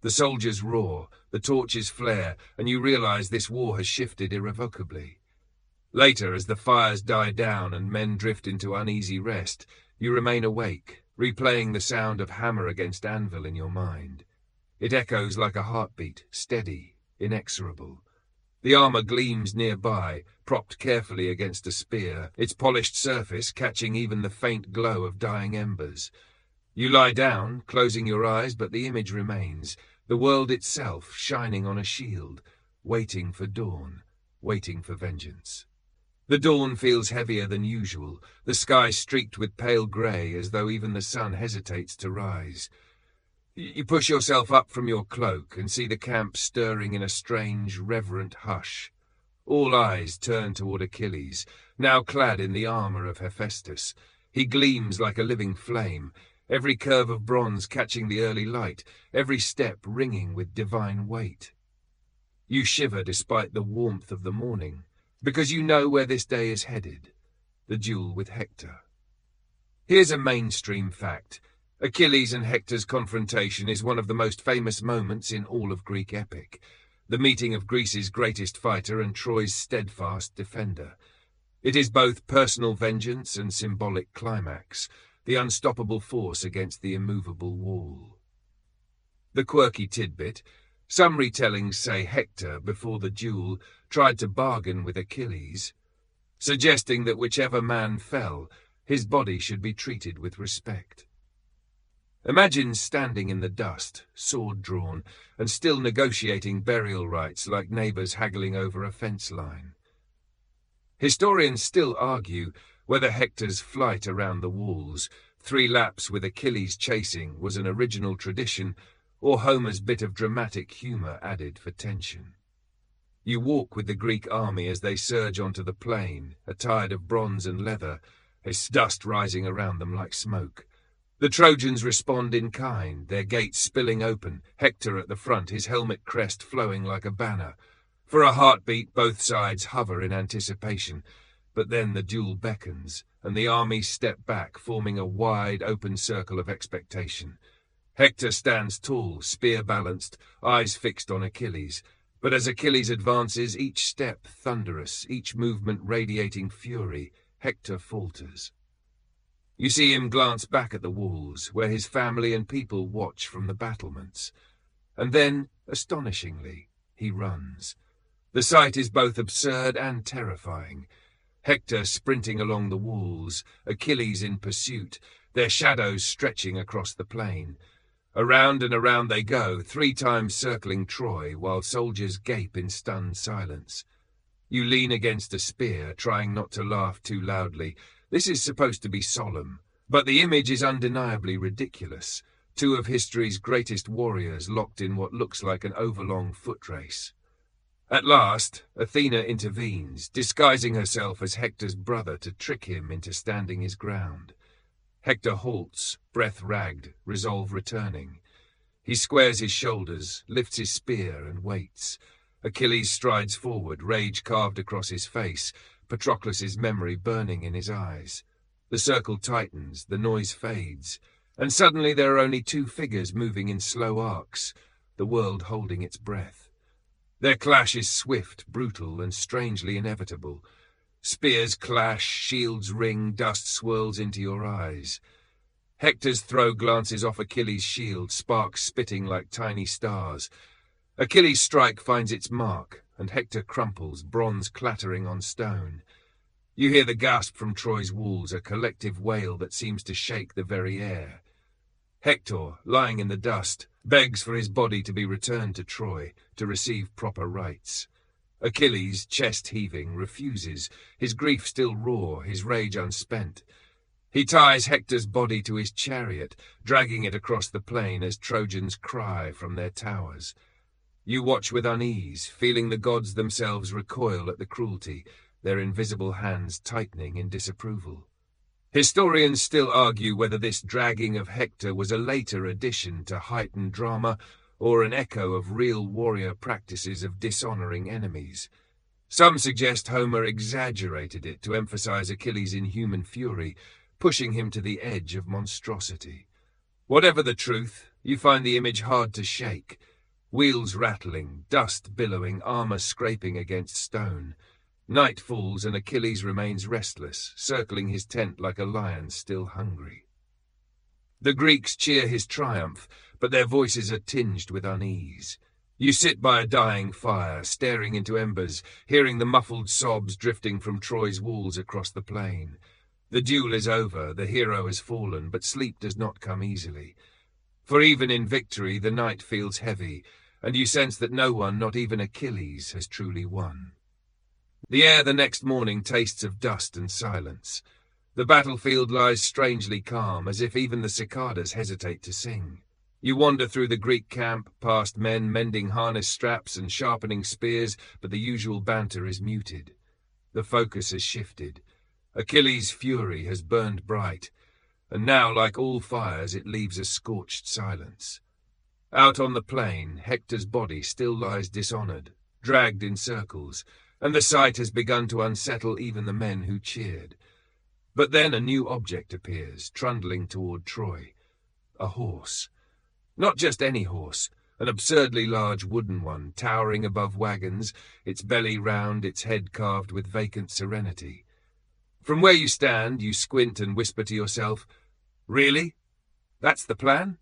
The soldiers roar, the torches flare, and you realize this war has shifted irrevocably. Later, as the fires die down and men drift into uneasy rest, you remain awake, replaying the sound of hammer against anvil in your mind. It echoes like a heartbeat, steady, inexorable. The armor gleams nearby, propped carefully against a spear, its polished surface catching even the faint glow of dying embers. You lie down, closing your eyes, but the image remains, the world itself shining on a shield, waiting for dawn, waiting for vengeance. The dawn feels heavier than usual, the sky streaked with pale grey as though even the sun hesitates to rise. You push yourself up from your cloak and see the camp stirring in a strange, reverent hush. All eyes turn toward Achilles, now clad in the armor of Hephaestus. He gleams like a living flame, every curve of bronze catching the early light, every step ringing with divine weight. You shiver despite the warmth of the morning, because you know where this day is headed, the duel with Hector. Here's a mainstream fact. Achilles and Hector's confrontation is one of the most famous moments in all of Greek epic, the meeting of Greece's greatest fighter and Troy's steadfast defender. It is both personal vengeance and symbolic climax, the unstoppable force against the immovable wall. The quirky tidbit: some retellings say Hector, before the duel, tried to bargain with Achilles, suggesting that whichever man fell, his body should be treated with respect. Imagine standing in the dust, sword drawn, and still negotiating burial rights like neighbors haggling over a fence line. Historians still argue whether Hector's flight around the walls, 3 laps with Achilles chasing, was an original tradition, or Homer's bit of dramatic humour added for tension. You walk with the Greek army as they surge onto the plain, attired of bronze and leather, its dust rising around them like smoke. The Trojans respond in kind, their gates spilling open, Hector at the front, his helmet crest flowing like a banner. For a heartbeat, both sides hover in anticipation, but then the duel beckons, and the armies step back, forming a wide, open circle of expectation. Hector stands tall, spear-balanced, eyes fixed on Achilles. But as Achilles advances, each step thunderous, each movement radiating fury, Hector falters. You see him glance back at the walls, where his family and people watch from the battlements. And then, astonishingly, he runs. The sight is both absurd and terrifying. Hector sprinting along the walls, Achilles in pursuit, their shadows stretching across the plain. Around and around they go, 3 times circling Troy, while soldiers gape in stunned silence. You lean against a spear, trying not to laugh too loudly. This is supposed to be solemn, but the image is undeniably ridiculous. 2 of history's greatest warriors locked in what looks like an overlong foot race. At last, Athena intervenes, disguising herself as Hector's brother to trick him into standing his ground. Hector halts, breath ragged, resolve returning. He squares his shoulders, lifts his spear, and waits. Achilles strides forward, rage carved across his face, Patroclus' memory burning in his eyes. The circle tightens, the noise fades, and suddenly there are only 2 figures moving in slow arcs, the world holding its breath. Their clash is swift, brutal, and strangely inevitable. Spears clash, shields ring, dust swirls into your eyes. Hector's throw glances off Achilles' shield, sparks spitting like tiny stars. Achilles' strike finds its mark, and Hector crumples, bronze clattering on stone. You hear the gasp from Troy's walls, a collective wail that seems to shake the very air. Hector, lying in the dust, begs for his body to be returned to Troy, to receive proper rites. Achilles, chest heaving, refuses, his grief still raw, his rage unspent. He ties Hector's body to his chariot, dragging it across the plain as Trojans cry from their towers. You watch with unease, feeling the gods themselves recoil at the cruelty, their invisible hands tightening in disapproval. Historians still argue whether this dragging of Hector was a later addition to heightened drama, or an echo of real warrior practices of dishonoring enemies. Some suggest Homer exaggerated it to emphasize Achilles' inhuman fury, pushing him to the edge of monstrosity. Whatever the truth, you find the image hard to shake. Wheels rattling, dust billowing, armor scraping against stone. Night falls and Achilles remains restless, circling his tent like a lion still hungry. The Greeks cheer his triumph, but their voices are tinged with unease. You sit by a dying fire, staring into embers, hearing the muffled sobs drifting from Troy's walls across the plain. The duel is over, the hero has fallen, but sleep does not come easily. For even in victory, the night feels heavy, and you sense that no one, not even Achilles, has truly won. The air the next morning tastes of dust and silence. The battlefield lies strangely calm, as if even the cicadas hesitate to sing. You wander through the Greek camp, past men mending harness straps and sharpening spears, but the usual banter is muted. The focus has shifted. Achilles' fury has burned bright, and now, like all fires, it leaves a scorched silence. Out on the plain, Hector's body still lies dishonored, dragged in circles, and the sight has begun to unsettle even the men who cheered. But then a new object appears, trundling toward Troy. A horse. Not just any horse, an absurdly large wooden one, towering above wagons, its belly round, its head carved with vacant serenity. From where you stand, you squint and whisper to yourself, "Really? That's the plan?"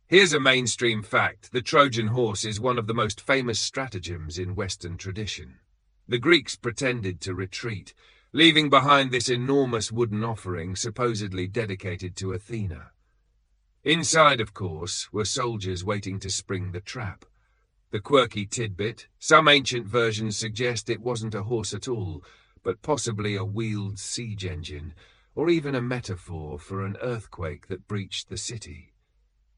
Here's a mainstream fact. The Trojan horse is one of the most famous stratagems in Western tradition. The Greeks pretended to retreat, leaving behind this enormous wooden offering supposedly dedicated to Athena. Inside, of course, were soldiers waiting to spring the trap. The quirky tidbit, some ancient versions suggest it wasn't a horse at all, but possibly a wheeled siege engine, or even a metaphor for an earthquake that breached the city.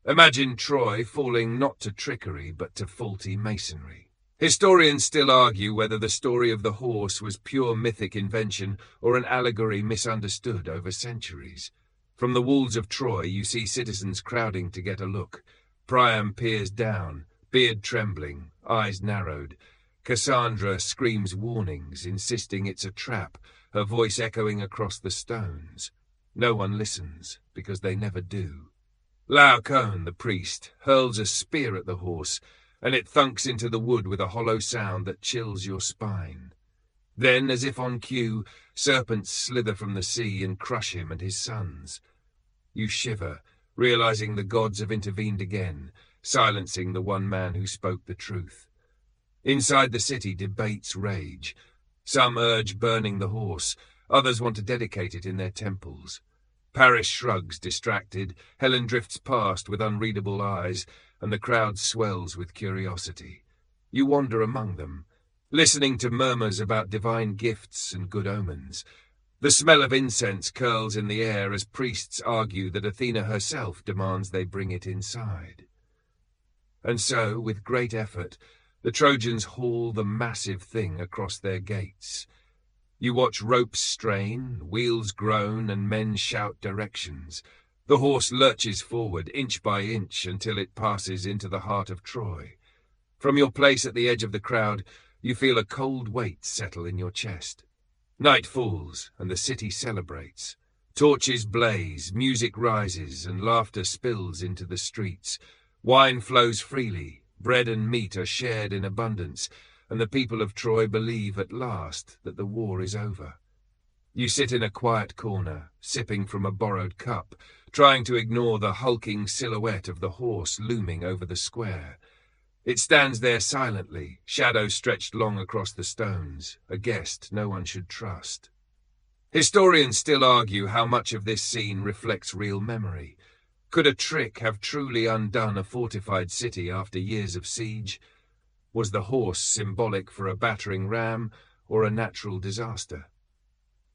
Imagine Troy falling not to trickery but to faulty masonry. Historians still argue whether the story of the horse was pure mythic invention or an allegory misunderstood over centuries. From the walls of Troy you see citizens crowding to get a look. Priam peers down, beard trembling, eyes narrowed. Cassandra screams warnings, insisting it's a trap, her voice echoing across the stones. No one listens, because they never do. Laocoon, the priest, hurls a spear at the horse, and it thunks into the wood with a hollow sound that chills your spine. Then, as if on cue, serpents slither from the sea and crush him and his sons. You shiver, realizing the gods have intervened again, silencing the one man who spoke the truth. Inside the city, debates rage. Some urge burning the horse, others want to dedicate it in their temples. Paris shrugs, distracted. Helen drifts past with unreadable eyes, and the crowd swells with curiosity. You wander among them, listening to murmurs about divine gifts and good omens. The smell of incense curls in the air as priests argue that Athena herself demands they bring it inside. And so, with great effort, the Trojans haul the massive thing across their gates. You watch ropes strain, wheels groan, and men shout directions. The horse lurches forward, inch by inch, until it passes into the heart of Troy. From your place at the edge of the crowd, you feel a cold weight settle in your chest. Night falls, and the city celebrates. Torches blaze, music rises, and laughter spills into the streets. Wine flows freely, bread and meat are shared in abundance, and the people of Troy believe at last that the war is over. You sit in a quiet corner, sipping from a borrowed cup, trying to ignore the hulking silhouette of the horse looming over the square. It stands there silently, shadow stretched long across the stones, a guest no one should trust. Historians still argue how much of this scene reflects real memory. Could a trick have truly undone a fortified city after years of siege? Was the horse symbolic for a battering ram or a natural disaster?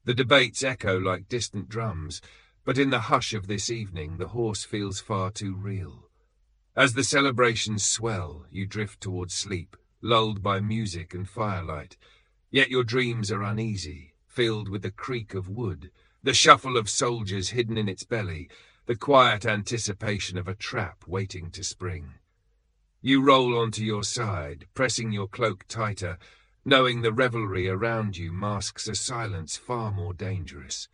The debates echo like distant drums, but in the hush of this evening the horse feels far too real. As the celebrations swell, you drift towards sleep, lulled by music and firelight. Yet your dreams are uneasy, filled with the creak of wood, the shuffle of soldiers hidden in its belly, the quiet anticipation of a trap waiting to spring. You roll onto your side, pressing your cloak tighter, knowing the revelry around you masks a silence far more dangerous.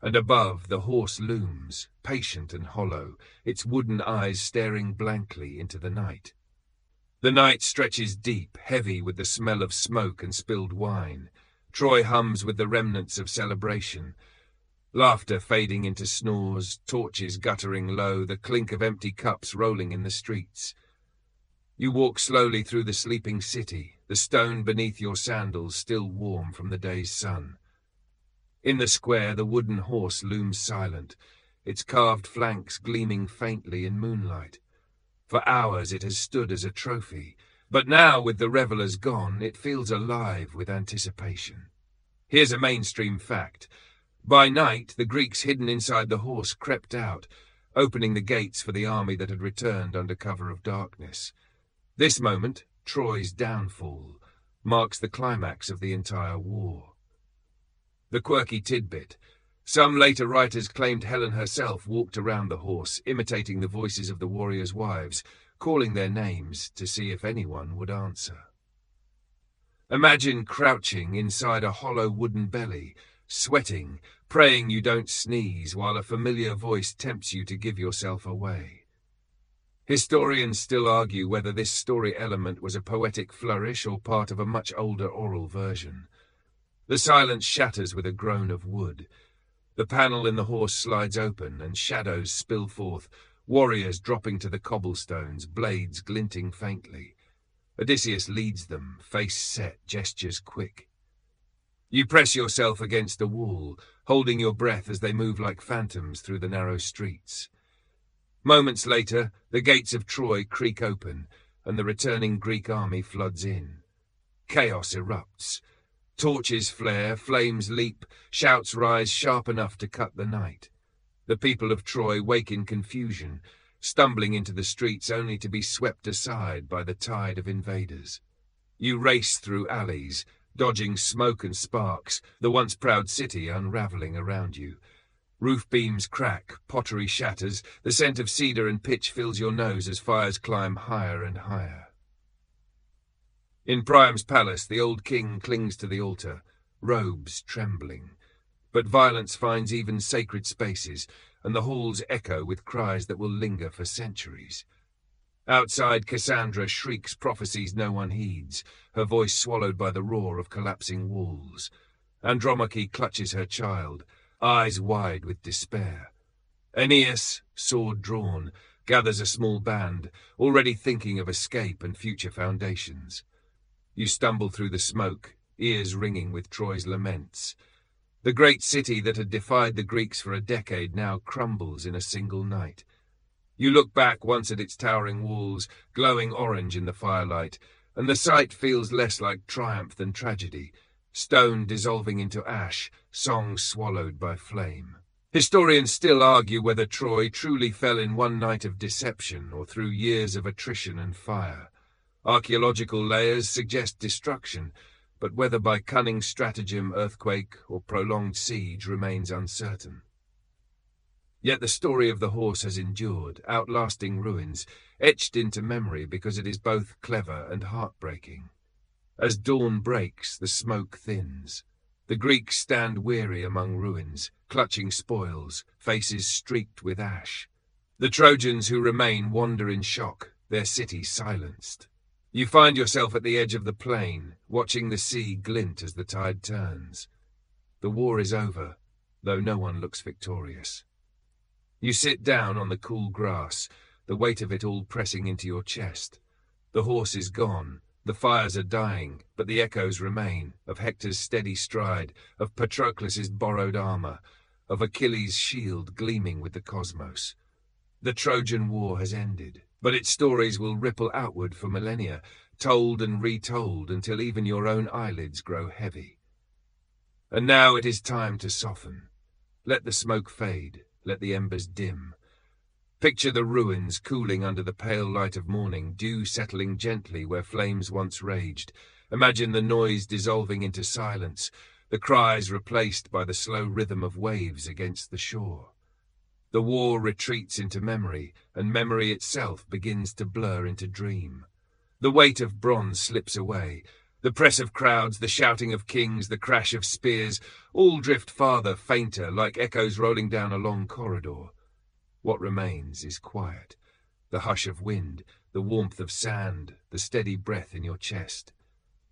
And above, the horse looms, patient and hollow, its wooden eyes staring blankly into the night. The night stretches deep, heavy with the smell of smoke and spilled wine. Troy hums with the remnants of celebration. Laughter fading into snores, torches guttering low, the clink of empty cups rolling in the streets. You walk slowly through the sleeping city, the stone beneath your sandals still warm from the day's sun. In the square, the wooden horse looms silent, its carved flanks gleaming faintly in moonlight. For hours it has stood as a trophy, but now, with the revelers gone, it feels alive with anticipation. Here's a mainstream fact. By night, the Greeks hidden inside the horse crept out, opening the gates for the army that had returned under cover of darkness. This moment, Troy's downfall, marks the climax of the entire war. The quirky tidbit. Some later writers claimed Helen herself walked around the horse, imitating the voices of the warriors' wives, calling their names to see if anyone would answer. Imagine crouching inside a hollow wooden belly, sweating, praying you don't sneeze, while a familiar voice tempts you to give yourself away. Historians still argue whether this story element was a poetic flourish or part of a much older oral version. The silence shatters with a groan of wood. The panel in the horse slides open, and shadows spill forth, warriors dropping to the cobblestones, blades glinting faintly. Odysseus leads them, face set, gestures quick. You press yourself against a wall, holding your breath as they move like phantoms through the narrow streets. Moments later, the gates of Troy creak open, and the returning Greek army floods in. Chaos erupts. Torches flare, flames leap, shouts rise sharp enough to cut the night. The people of Troy wake in confusion, stumbling into the streets only to be swept aside by the tide of invaders. You race through alleys, dodging smoke and sparks, the once proud city unraveling around you. Roof beams crack, pottery shatters, the scent of cedar and pitch fills your nose as fires climb higher and higher. In Priam's palace, the old king clings to the altar, robes trembling. But violence finds even sacred spaces, and the halls echo with cries that will linger for centuries. Outside, Cassandra shrieks prophecies no one heeds, her voice swallowed by the roar of collapsing walls. Andromache clutches her child, eyes wide with despair. Aeneas, sword drawn, gathers a small band, already thinking of escape and future foundations. You stumble through the smoke, ears ringing with Troy's laments. The great city that had defied the Greeks for a decade now crumbles in a single night. You look back once at its towering walls, glowing orange in the firelight, and the sight feels less like triumph than tragedy, stone dissolving into ash, song swallowed by flame. Historians still argue whether Troy truly fell in one night of deception or through years of attrition and fire. Archaeological layers suggest destruction, but whether by cunning stratagem, earthquake, or prolonged siege remains uncertain. Yet the story of the horse has endured, outlasting ruins, etched into memory because it is both clever and heartbreaking. As dawn breaks, the smoke thins. The Greeks stand weary among ruins, clutching spoils, faces streaked with ash. The Trojans who remain wander in shock, their city silenced. You find yourself at the edge of the plain, watching the sea glint as the tide turns. The war is over, though no one looks victorious. You sit down on the cool grass, the weight of it all pressing into your chest. The horse is gone, the fires are dying, but the echoes remain, of Hector's steady stride, of Patroclus's borrowed armor, of Achilles' shield gleaming with the cosmos. The Trojan War has ended, but its stories will ripple outward for millennia, told and retold until even your own eyelids grow heavy. And now it is time to soften. Let the smoke fade, let the embers dim. Picture the ruins cooling under the pale light of morning, dew settling gently where flames once raged. Imagine the noise dissolving into silence, the cries replaced by the slow rhythm of waves against the shore. The war retreats into memory, and memory itself begins to blur into dream. The weight of bronze slips away. The press of crowds, the shouting of kings, the crash of spears, all drift farther, fainter, like echoes rolling down a long corridor. What remains is quiet, the hush of wind, the warmth of sand, the steady breath in your chest.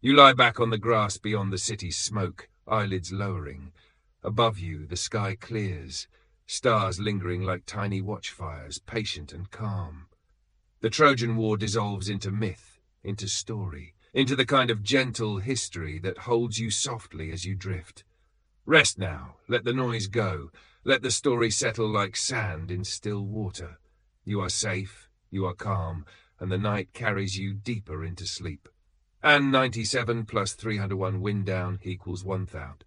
You lie back on the grass beyond the city's smoke, eyelids lowering. Above you, the sky clears, stars lingering like tiny watchfires, patient and calm. The Trojan War dissolves into myth, into story, into the kind of gentle history that holds you softly as you drift. Rest now, let the noise go, let the story settle like sand in still water. You are safe, you are calm, and the night carries you deeper into sleep. And 97 plus 301 wind down equals 1,000.